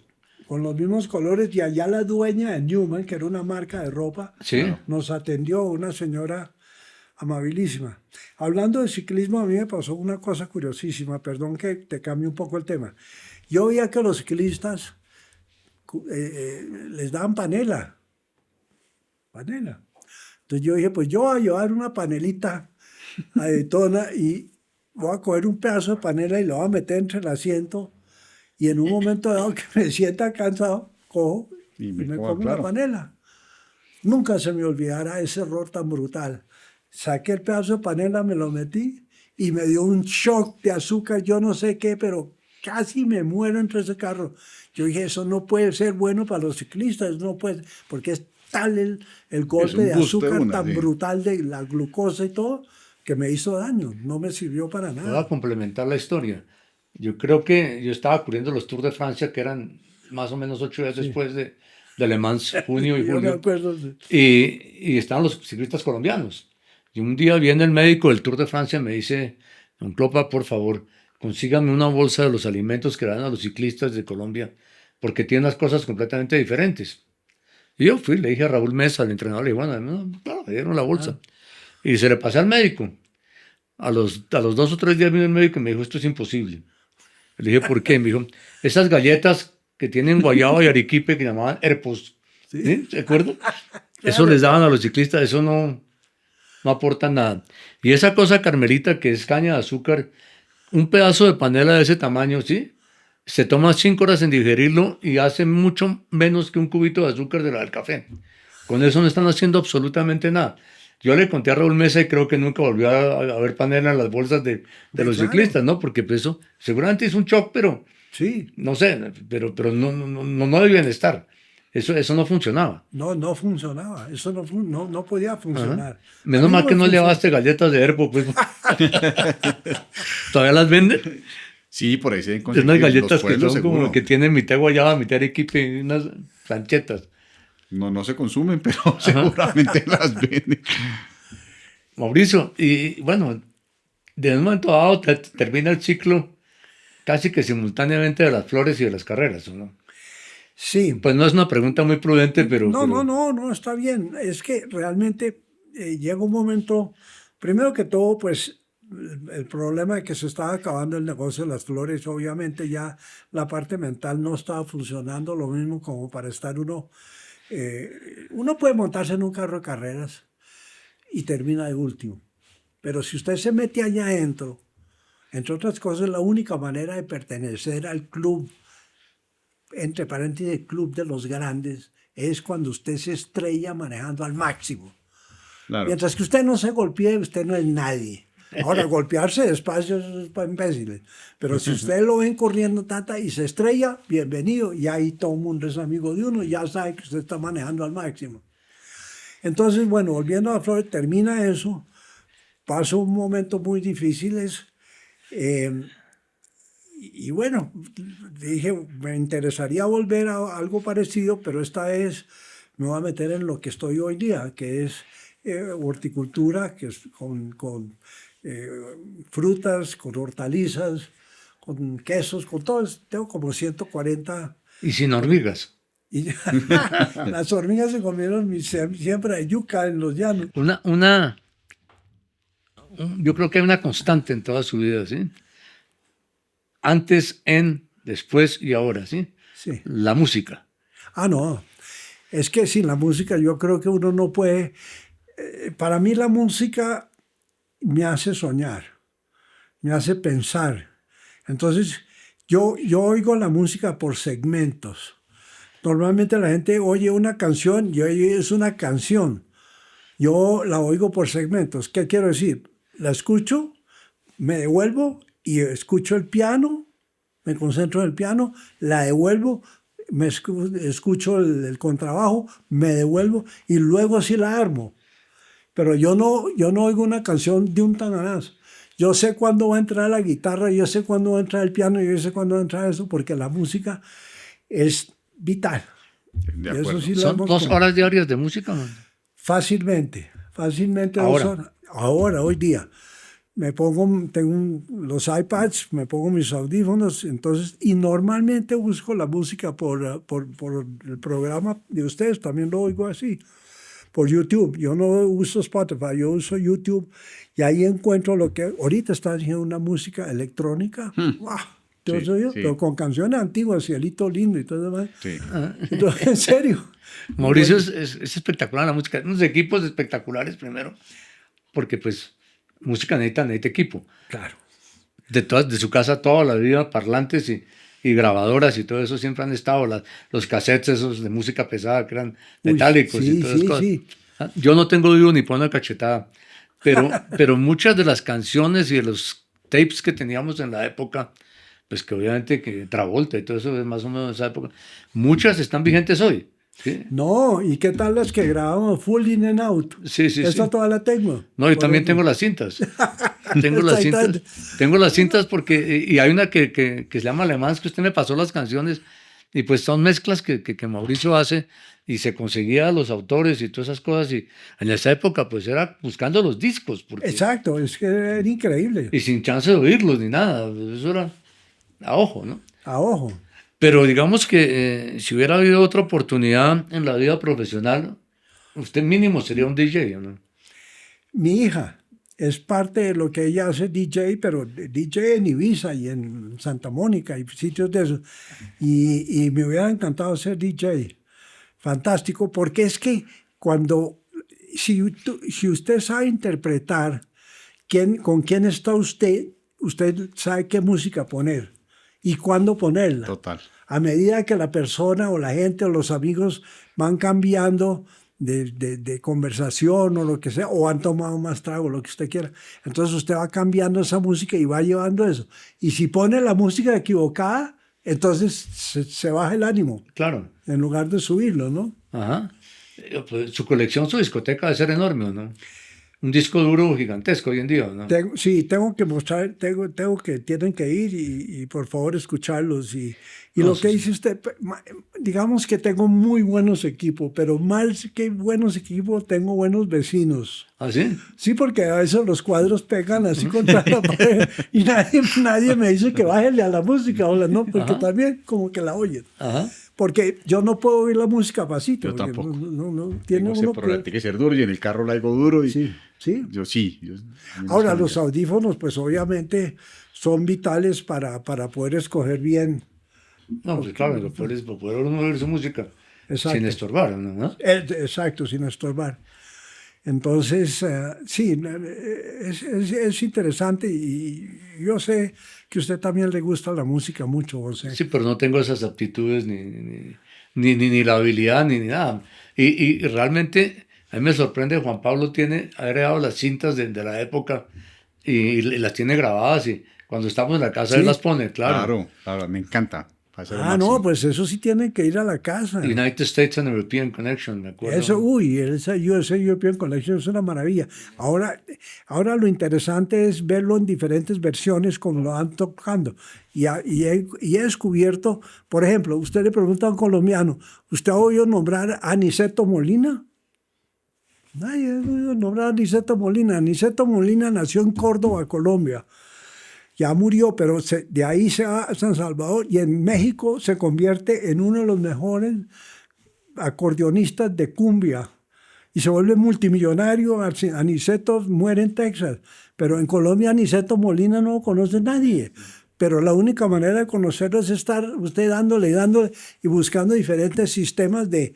con los mismos colores, y allá la dueña de Newman, que era una marca de ropa, Sí. nos atendió una señora amabilísima. Hablando de ciclismo, a mí me pasó una cosa curiosísima, perdón que te cambie un poco el tema. Yo veía que los ciclistas les daban panela. Entonces yo dije, pues yo voy a llevar una panelita a Daytona y voy a coger un pedazo de panela y lo voy a meter entre el asiento, y en un momento dado que me sienta cansado, cojo y me como claro. una panela. Nunca se me olvidará ese error tan brutal. Saqué el pedazo de panela, me lo metí y me dio un shock de azúcar, yo no sé qué, pero casi me muero entre ese carro. Yo dije, eso no puede ser bueno para los ciclistas, no puede, porque es tal el golpe un de boost de azúcar una, tan sí. brutal de la glucosa y todo, que me hizo daño, no me sirvió para Voy a nada. complementar la historia. Yo creo que yo estaba cubriendo los Tours de Francia, que eran más o menos 8 días después de Le Mans, junio y Yo me julio. acuerdo. Y estaban los ciclistas colombianos. Y un día viene el médico del Tour de Francia, me dice, don Clopa, por favor, consígame una bolsa de los alimentos que dan a los ciclistas de Colombia, porque tienen las cosas completamente diferentes. Y yo fui, le dije a Raúl Mesa, al entrenador, le dije, bueno, no, claro, me dieron la bolsa. Y se le pasé al médico. A los 2 o 3 días vino el médico y me dijo, esto es imposible. Le dije, ¿por qué? Me dijo, esas galletas que tienen guayaba y arequipe que llamaban herpos, ¿sí? ¿Se acuerdan? Eso les daban a los ciclistas, eso no aporta nada. Y esa cosa carmelita que es caña de azúcar, un pedazo de panela de ese tamaño, ¿sí? Se toma 5 horas en digerirlo y hace mucho menos que un cubito de azúcar de la del café. Con eso no están haciendo absolutamente nada. Yo le conté a Raúl Mesa y creo que nunca volvió a ver panela en las bolsas de los Claro. ciclistas, ¿no? Porque pues, eso seguramente es un shock, pero Sí, no sé, pero no debían estar. Eso no funcionaba. no funcionaba, eso no podía funcionar. Ajá. Menos A mí mal no que me no funcionó. llevaste galletas de Herbo, pues. ¿Todavía las venden? Sí, por ahí se Es consiguen unas en los galletas que pueblos, son como seguro. que tienen mitad guayaba, mitad arequipe y unas planchetas. No se consumen, pero seguramente las venden. Mauricio, y bueno, de un momento dado termina el ciclo casi que simultáneamente de las flores y de las carreras, ¿o no? Sí, Pues no es una pregunta muy prudente, pero... no, está bien. Es que realmente llega un momento, primero que todo, pues el problema de que se estaba acabando el negocio de las flores, obviamente ya la parte mental no estaba funcionando lo mismo como para estar uno. Uno puede montarse en un carro de carreras y termina de último, pero si usted se mete allá adentro, entre otras cosas, la única manera de pertenecer al club, entre paréntesis, el club de los grandes, es cuando usted se estrella manejando al máximo. Claro. Mientras que usted no se golpee, usted no es nadie. Ahora, golpearse despacio es para imbéciles. Pero si usted lo ven corriendo tata y se estrella, bienvenido. Y ahí todo el mundo es amigo de uno, ya sabe que usted está manejando al máximo. Entonces, bueno, volviendo a Flores, termina eso. paso momentos muy difíciles. Y bueno, dije, me interesaría volver a algo parecido, pero esta vez me voy a meter en lo que estoy hoy día, que es horticultura, que es con frutas, con hortalizas, con quesos, con todo. Tengo como 140. Y sin hormigas. Y las hormigas se comieron mi siembra de yuca en los llanos. Yo creo que hay una constante en toda su vida, ¿sí? Antes, después y ahora, ¿sí? Sí. La música. Ah, no. Es que sin la música yo creo que uno no puede... para mí la música me hace soñar, me hace pensar. Entonces, yo oigo la música por segmentos. Normalmente la gente oye una canción y es una canción. Yo la oigo por segmentos. ¿Qué quiero decir? La escucho, me devuelvo y escucho el piano, me concentro en el piano, la devuelvo, escucho el contrabajo, me devuelvo y luego sí la armo. Pero yo no oigo una canción de un tananazo. Yo sé cuándo va a entrar la guitarra, yo sé cuándo va a entrar el piano, yo sé cuándo va a entrar eso, porque la música es vital. De acuerdo. Eso sí lo ¿Son hemos 2 horas diarias de música, man? Fácilmente Ahora. 2 horas. Ahora, hoy día. Tengo los iPads, me pongo mis audífonos, entonces, y normalmente busco la música por el programa de ustedes, también lo oigo así, por YouTube. Yo no uso Spotify, yo uso YouTube, y ahí encuentro lo que ahorita está haciendo una música electrónica. ¡Wow! Entonces, sí. Pero con canciones antiguas, Cielito Lindo y todo demás. Sí. Entonces, en serio. Mauricio es espectacular la música. Unos equipos espectaculares primero, porque pues música necesita equipo. Claro. De su casa toda la vida, parlantes y grabadoras y todo eso siempre han estado. Los cassettes esos de música pesada que eran metálicos y todas esas cosas. Sí. Yo no tengo vivo ni por una cachetada, pero muchas de las canciones y de los tapes que teníamos en la época, pues que obviamente que Travolta y todo eso es más o menos de esa época, muchas están vigentes hoy. ¿Sí? No, ¿y qué tal las que grabamos Full In and Out? Sí. Esa toda la tengo. No, y también tengo las cintas. Tengo las cintas porque, y hay una que se llama Alemán, que usted me pasó las canciones, y pues son mezclas que Mauricio hace, y se conseguía a los autores y todas esas cosas, y en esa época pues era buscando los discos. Porque, Exacto, es que era increíble. y sin chance de oírlos ni nada, eso era a ojo, ¿no? A ojo. Pero digamos que si hubiera habido otra oportunidad en la vida profesional, usted mínimo sería un DJ, ¿no? Mi hija es parte de lo que ella hace DJ, pero DJ en Ibiza y en Santa Mónica y sitios de esos. Y me hubiera encantado ser DJ. Fantástico, porque es que si usted sabe interpretar con quién está usted sabe qué música poner y cuándo ponerla. Total. A medida que la persona o la gente o los amigos van cambiando de conversación o lo que sea, o han tomado más trago, lo que usted quiera. Entonces usted va cambiando esa música y va llevando eso. Y si pone la música equivocada, entonces se baja el ánimo. Claro. En lugar de subirlo, ¿no? Ajá. Pues, su colección, su discoteca debe ser enorme, ¿no? Un disco duro gigantesco hoy en día, ¿no? Tengo que mostrar, tienen que ir y por favor escucharlos. Y No, lo sí, que sí. dice usted, digamos que tengo muy buenos equipos, pero más que buenos equipos, tengo buenos vecinos. ¿Ah, sí? Sí, porque a veces los cuadros pegan así contra la pared y nadie me dice que bájale a la música, no, porque Ajá. también como que la oyen. Ajá. Porque yo no puedo oír la música pasito. Yo porque tampoco. No, tiene Tengo ese uno problema, tiene que ser duro y en el carro la hago duro. Y Sí, sí. Yo sí. Ahora, los audífonos, pues obviamente son vitales para poder escoger bien. No, pues claro, lo poder uno oír su música Exacto. sin estorbar, ¿no? Exacto, sin estorbar. Entonces, sí, es interesante y yo sé que a usted también le gusta la música mucho, José. Sí, pero no tengo esas aptitudes ni la habilidad ni nada. Y realmente a mí me sorprende, Juan Pablo ha heredado las cintas de la época y las tiene grabadas y cuando estamos en la casa él las pone, claro. Claro, me encanta. para hacer el No, máximo. pues eso sí tienen que ir a la casa. United States and European Connection, me acuerdo. Eso, esa USA European Collection es una maravilla. Ahora lo interesante es verlo en diferentes versiones como lo van tocando. Y he descubierto, por ejemplo, usted le pregunta a un colombiano, ¿usted ha oído nombrar a Aniceto Molina? Nadie ha oído nombrar a Aniceto Molina. Aniceto Molina nació en Córdoba, Colombia. Ya murió, pero de ahí se va a San Salvador y en México se convierte en uno de los mejores acordeonistas de cumbia y se vuelve multimillonario. Aniceto muere en Texas, pero en Colombia Aniceto Molina no lo conoce nadie. Pero la única manera de conocerlo es estar usted dándole y buscando diferentes sistemas de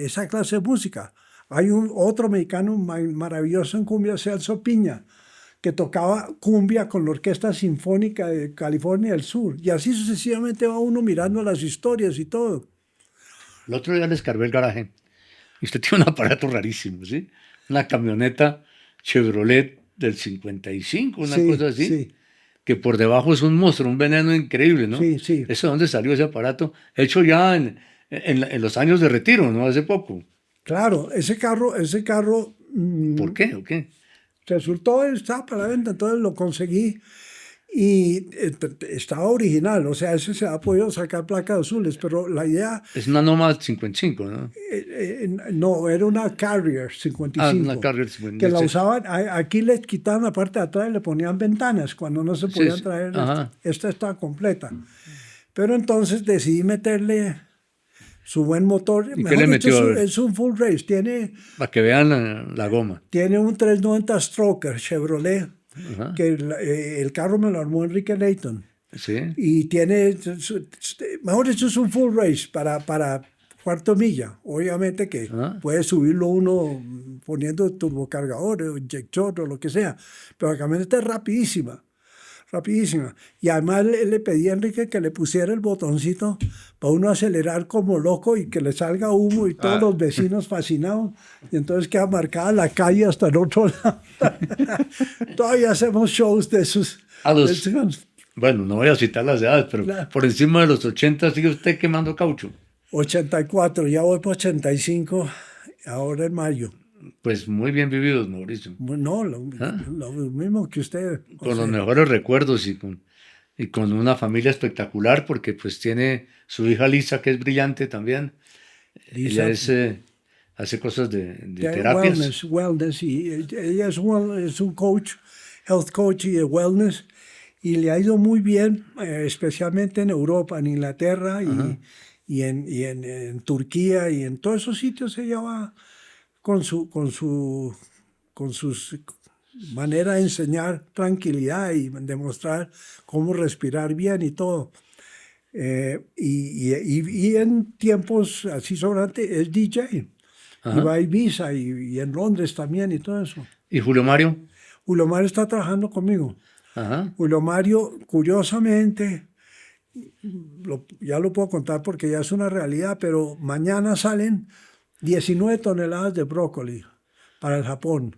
esa clase de música. Hay otro mexicano maravilloso en cumbia, Celso Piña, que tocaba cumbia con la Orquesta Sinfónica de California del Sur. Y así sucesivamente va uno mirando las historias y todo. El otro día les cargué el garaje y usted tiene un aparato rarísimo, ¿sí? Una camioneta Chevrolet del 55, una cosa así, Sí, que por debajo es un monstruo, un veneno increíble, ¿no? sí, sí. ¿Eso de dónde salió ese aparato? Hecho ya en los años de retiro, ¿no? Hace poco. Claro, ese carro ¿Por qué o qué? resultó, estaba para la venta, entonces lo conseguí y estaba original, o sea, ese se ha podido sacar placas azules, pero la idea, Es una Nomad 55, ¿no? no, era una Carrier 55. Una Carrier 55. Que la usaban, aquí le quitaban la parte de atrás y le ponían ventanas cuando no se Sí, podían sí, traer. ajá. Esta estaba completa. Pero entonces decidí meterle su buen motor. ¿Y qué le metió? A ver, Es un full race, tiene para que vean la goma. un 390 Stroker Chevrolet, Ajá. que el carro me lo armó Enrique Leighton. Sí. Y tiene, mejor dicho, es un full race para cuarto milla. Obviamente que puede subirlo uno poniendo turbocargador o inyector o lo que sea, pero la camioneta es rapidísima. Rapidísima. Y además le pedí a Enrique que le pusiera el botoncito para uno acelerar como loco y que le salga humo y todos los vecinos fascinados. Y entonces queda marcada la calle hasta el otro lado. Todavía hacemos shows de esos. Bueno, no voy a citar las edades, pero Claro. por encima de los 80 sigue usted quemando caucho. 84, ya voy por 85, ahora en mayo. Pues muy bien vividos, Mauricio. No, lo mismo que usted. Con los mejores recuerdos y con una familia espectacular, porque pues tiene su hija Lisa, que es brillante también. Lisa, Ella hace cosas de terapias. Wellness, y ella es un coach, health coach y de wellness, y le ha ido muy bien, especialmente en Europa, en Inglaterra y en Turquía y en todos esos sitios. Ella va con su manera de enseñar tranquilidad y demostrar cómo respirar bien y todo. Y en tiempos así sobrantes es DJ. Y va a Ibiza y en Londres también y todo eso. ¿Y Julio Mario? Julio Mario está trabajando conmigo. Ajá. Julio Mario, curiosamente, ya lo puedo contar porque ya es una realidad, pero mañana salen 19 toneladas de brócoli para el Japón.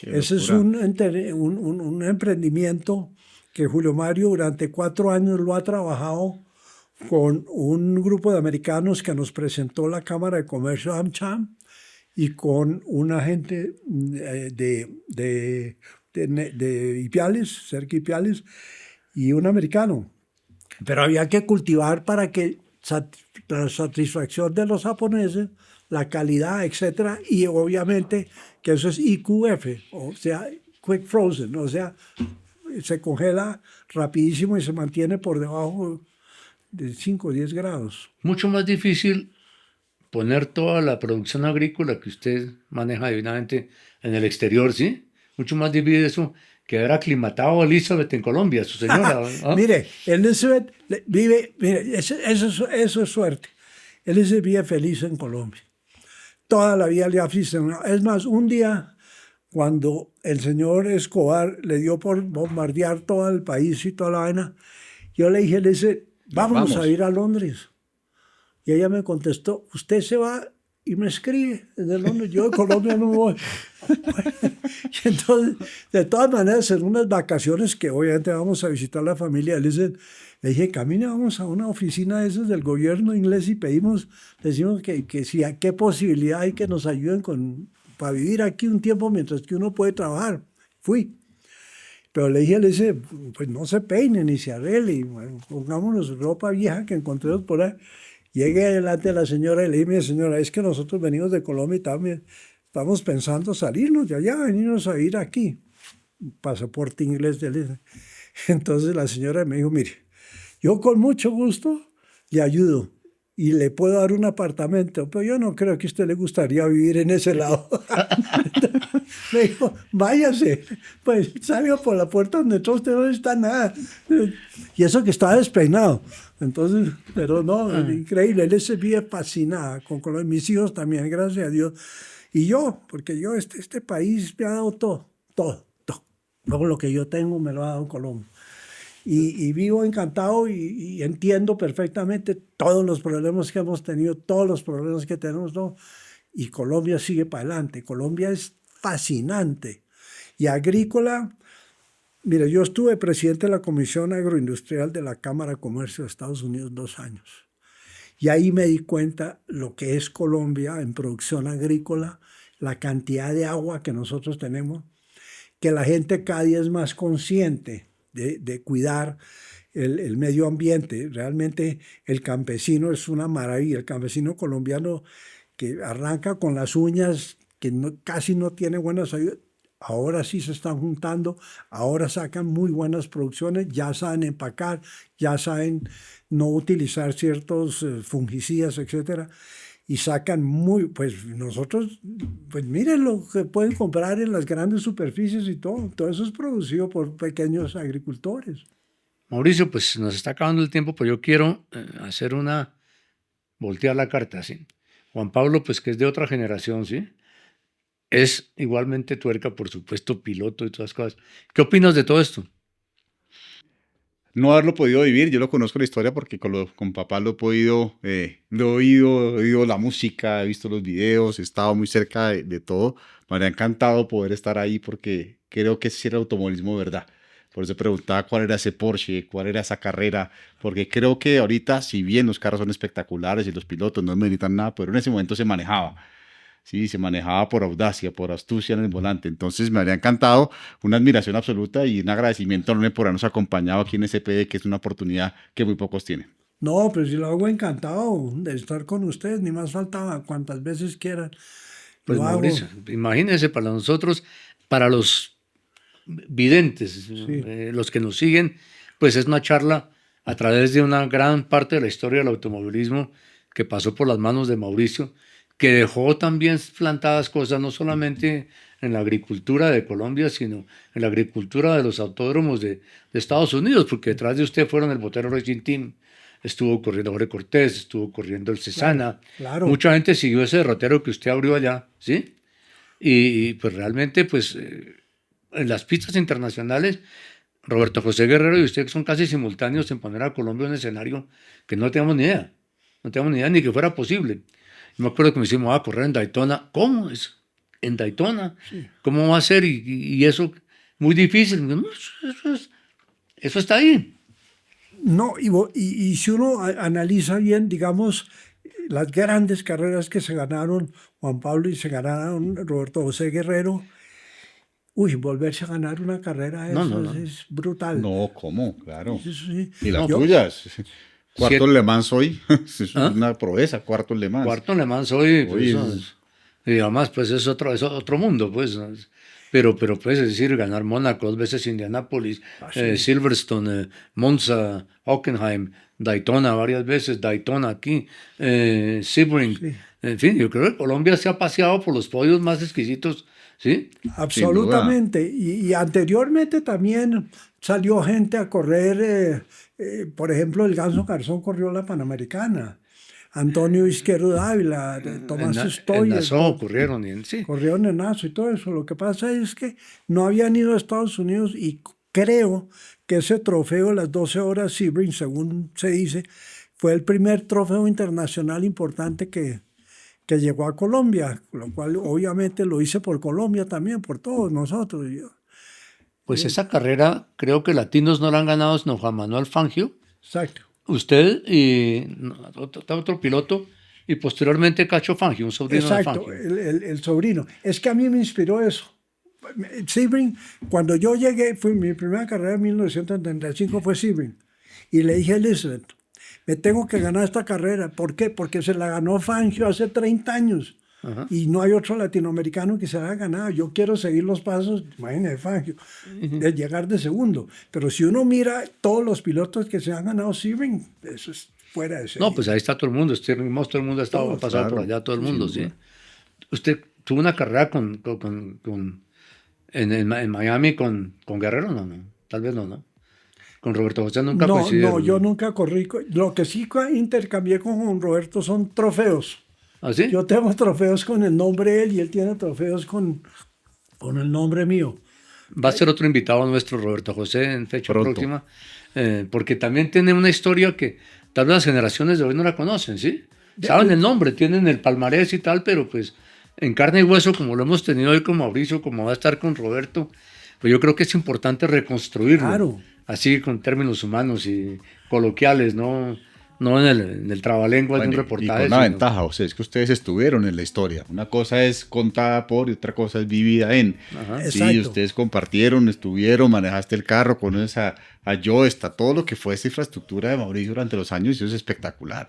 Ese es un emprendimiento que Julio Mario durante 4 años lo ha trabajado con un grupo de americanos que nos presentó la Cámara de Comercio AmCham y con un agente de Ipiales, cerca de Ipiales, y un americano. Pero había que cultivar para que la satisfacción de los japoneses, la calidad, etcétera, y obviamente que eso es IQF, o sea, Quick Frozen, o sea, se congela rapidísimo y se mantiene por debajo de 5 o 10 grados. Mucho más difícil poner toda la producción agrícola que usted maneja divinamente en el exterior, ¿sí? Mucho más difícil eso que haber aclimatado a Elizabeth en Colombia, su señora. Mire, Elizabeth vive, mire, eso es suerte. Elizabeth vive feliz en Colombia. Toda la vida le ha funcionado. Es más, un día, cuando el señor Escobar le dio por bombardear todo el país y toda la vaina, yo le dije, vámonos a ir a Londres. Y ella me contestó, usted se va y me escribe desde Londres, yo de Colombia no voy. Y entonces, de todas maneras, en unas vacaciones que obviamente vamos a visitar la familia, le dije, camine, vamos a una oficina de esas del gobierno inglés y decimos que si a qué posibilidad hay que nos ayuden para vivir aquí un tiempo mientras que uno puede trabajar. Fui. Pero le dije, pues no se peine ni se arregle, y, bueno, pongámonos ropa vieja que encontremos por ahí. Llegué delante de la señora y le dije, mire señora, es que nosotros venimos de Colombia y también estamos pensando salirnos de allá, venirnos a vivir aquí. Pasaporte inglés. Entonces la señora me dijo, mire, yo con mucho gusto le ayudo y le puedo dar un apartamento, pero yo no creo que a usted le gustaría vivir en ese lado. Me dijo, váyase, pues salga por la puerta donde todo usted no está nada. Y eso que estaba despeinado. Entonces, pero no, increíble, él se vive fascinada con Colombia, mis hijos también, gracias a Dios. Y yo, porque yo, este país me ha dado todo. Todo lo que yo tengo me lo ha dado Colombia. Y vivo encantado y entiendo perfectamente todos los problemas que hemos tenido, todos los problemas que tenemos, ¿no? Y Colombia sigue para adelante. Colombia es fascinante. Y agrícola, mira, yo estuve presidente de la Comisión Agroindustrial de la Cámara de Comercio de Estados Unidos 2 años. Y ahí me di cuenta lo que es Colombia en producción agrícola, la cantidad de agua que nosotros tenemos, que la gente cada día es más consciente de cuidar el medio ambiente. Realmente el campesino es una maravilla. El campesino colombiano que arranca con las uñas, que casi no tiene buenas ayudas, ahora sí se están juntando, ahora sacan muy buenas producciones, ya saben empacar, ya saben no utilizar ciertos fungicidas, etcétera, y sacan pues nosotros, pues miren lo que pueden comprar en las grandes superficies y todo eso es producido por pequeños agricultores. Mauricio, pues nos está acabando el tiempo, pero yo quiero voltear la carta, ¿sí? Juan Pablo, pues que es de otra generación, ¿sí? Es igualmente tuerca, por supuesto, piloto y todas las cosas. ¿Qué opinas de todo esto? No haberlo podido vivir, yo lo conozco la historia porque con papá lo he podido, lo he oído la música, he visto los videos, he estado muy cerca de todo. Me habría encantado poder estar ahí porque creo que ese era el automovilismo, ¿verdad? Por eso preguntaba cuál era ese Porsche, cuál era esa carrera, porque creo que ahorita, si bien los carros son espectaculares y los pilotos no necesitan nada, pero en ese momento se manejaba. Sí, se manejaba por audacia, por astucia en el volante. Entonces me habría encantado, una admiración absoluta y un agradecimiento enorme por habernos acompañado aquí en SPD, que es una oportunidad que muy pocos tienen. No, pero si lo hago encantado de estar con ustedes, ni más faltaba, cuantas veces quieran. Pues Lo Mauricio, hago. imagínense para nosotros, para los videntes, Sí. los que nos siguen, pues es una charla a través de una gran parte de la historia del automovilismo que pasó por las manos de Mauricio, que dejó también plantadas cosas, no solamente en la agricultura de Colombia, sino en la agricultura de los autódromos de Estados Unidos, porque detrás de usted fueron el Botero Racing Team, estuvo corriendo Jorge Cortés, estuvo corriendo el Cesana. Claro. Mucha gente siguió ese derrotero que usted abrió allá, ¿sí? Y pues realmente, pues en las pistas internacionales, Roberto José Guerrero y usted son casi simultáneos en poner a Colombia en un escenario que no teníamos ni idea. No teníamos ni idea ni que fuera posible. Me acuerdo que me hicimos a correr en Daytona. ¿Cómo es? ¿En Daytona? Sí. ¿Cómo va a ser? Y eso, muy difícil. No, eso está ahí. No, y si uno analiza bien, digamos, las grandes carreras que se ganaron Juan Pablo y se ganaron Roberto José Guerrero, volverse a ganar una carrera es brutal. No, ¿cómo? Claro. Sí. Y las tuyas. Cuarto Le Mans hoy, es una proeza, cuarto Le Mans. Cuarto Le Mans hoy, pues, y además, pues es otro mundo, pues. Pero pues, es decir, ganar Mónaco, 2 veces Indianápolis, Silverstone, Monza, Hockenheim, Daytona varias veces, Daytona aquí, Sebring. Sí. En fin, yo creo que Colombia se ha paseado por los podios más exquisitos, ¿sí? Absolutamente. Y anteriormente también salió gente a correr, por ejemplo, el Ganso Garzón corrió la Panamericana. Antonio Izquierdo Dávila, Tomás Estoy. En Nassau corrieron. Sí. Corrieron en Nassau y todo eso. Lo que pasa es que no habían ido a Estados Unidos y creo que ese trofeo, las 12 horas Sebring, según se dice, fue el primer trofeo internacional importante que que llegó a Colombia, lo cual obviamente lo hice por Colombia también, por todos nosotros. Pues esa carrera, creo que latinos no la han ganado sino Juan Manuel Fangio, Exacto. usted y otro piloto, y posteriormente Cacho Fangio, un sobrino de Exacto, Fangio. el sobrino. Es que a mí me inspiró eso. Sebring, cuando yo llegué, mi primera carrera en 1975 fue Sebring. Y le dije a Elizabeth, me tengo que ganar esta carrera. ¿Por qué? Porque se la ganó Fangio hace 30 años. Ajá. Y no hay otro latinoamericano que se la haya ganado. Yo quiero seguir los pasos, imagínate, Fangio, de llegar de segundo. Pero si uno mira todos los pilotos que se han ganado Sebring, eso es fuera de serie. No, pues ahí está todo el mundo, todo el mundo ha estado Todos, pasado claro. por allá, todo el mundo, Sin sí. duda. ¿Usted tuvo una carrera en Miami con Guerrero? No, tal vez no. Con Roberto José nunca No, coincidieron. yo nunca corrí. Lo que sí intercambié con Juan Roberto son trofeos. ¿Ah, sí? Yo tengo trofeos con el nombre de él y él tiene trofeos con el nombre mío. Va a ser otro invitado nuestro, Roberto José, en fecha Pronto. próxima, porque también tiene una historia que tal vez las generaciones de hoy no la conocen, ¿sí? Saben el nombre, tienen el palmarés y tal, pero pues en carne y hueso, como lo hemos tenido hoy con Mauricio, como va a estar con Roberto, pues yo creo que es importante reconstruirlo, Claro. así con términos humanos y coloquiales, no en el trabalenguas de un Bueno, y reportaje. con una sino- ventaja, o sea, es que ustedes estuvieron en la historia. Una cosa es contada por y otra cosa es vivida en. Ajá. Sí, Exacto. ustedes compartieron, estuvieron, manejaste el carro, conoces a Joe, está todo lo que fue esa infraestructura de Mauricio durante los años y eso es espectacular.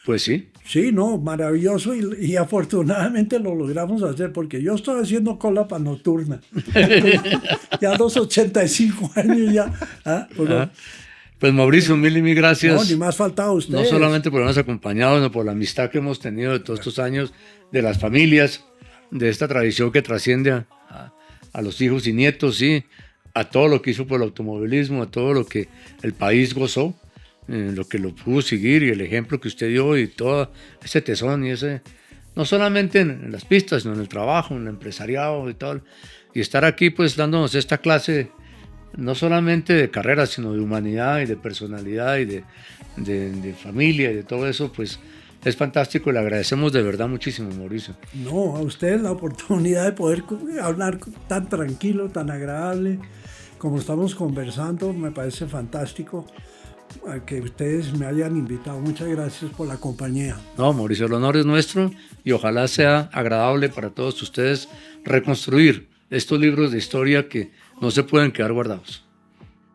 Pues sí. Sí, no, maravilloso y afortunadamente lo logramos hacer porque yo estoy haciendo cola para nocturna. Ya a los 85 años ya. Bueno, Pues Mauricio, mil y mil gracias. no, ni más faltaba usted. No solamente por habernos acompañado, sino por la amistad que hemos tenido de todos estos años, de las familias, de esta tradición que trasciende a los hijos y nietos, sí, a todo lo que hizo por el automovilismo, a todo lo que el país gozó, lo que lo pudo seguir y el ejemplo que usted dio y todo ese tesón y ese, no solamente en las pistas, sino en el trabajo, en el empresariado y todo. Y estar aquí pues dándonos esta clase no solamente de carrera, sino de humanidad y de personalidad y de familia y de todo eso, pues es fantástico y le agradecemos de verdad muchísimo, Mauricio. No, a ustedes la oportunidad de poder hablar tan tranquilo, tan agradable, como estamos conversando, me parece fantástico que ustedes me hayan invitado. Muchas gracias por la compañía. No, Mauricio, el honor es nuestro y ojalá sea agradable para todos ustedes reconstruir estos libros de historia que no se pueden quedar guardados.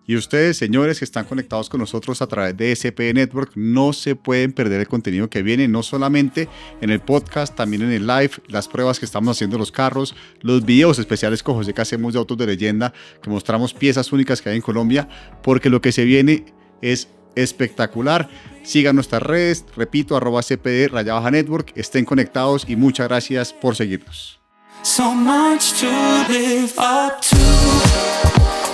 Y ustedes, señores, que están conectados con nosotros a través de SP Network, no se pueden perder el contenido que viene, no solamente en el podcast, también en el live, las pruebas que estamos haciendo en los carros, los videos especiales con José que hacemos de autos de leyenda, que mostramos piezas únicas que hay en Colombia, porque lo que se viene es espectacular. Sigan nuestras redes, repito, @cpd_network, estén conectados y muchas gracias por seguirnos. So much to live up to.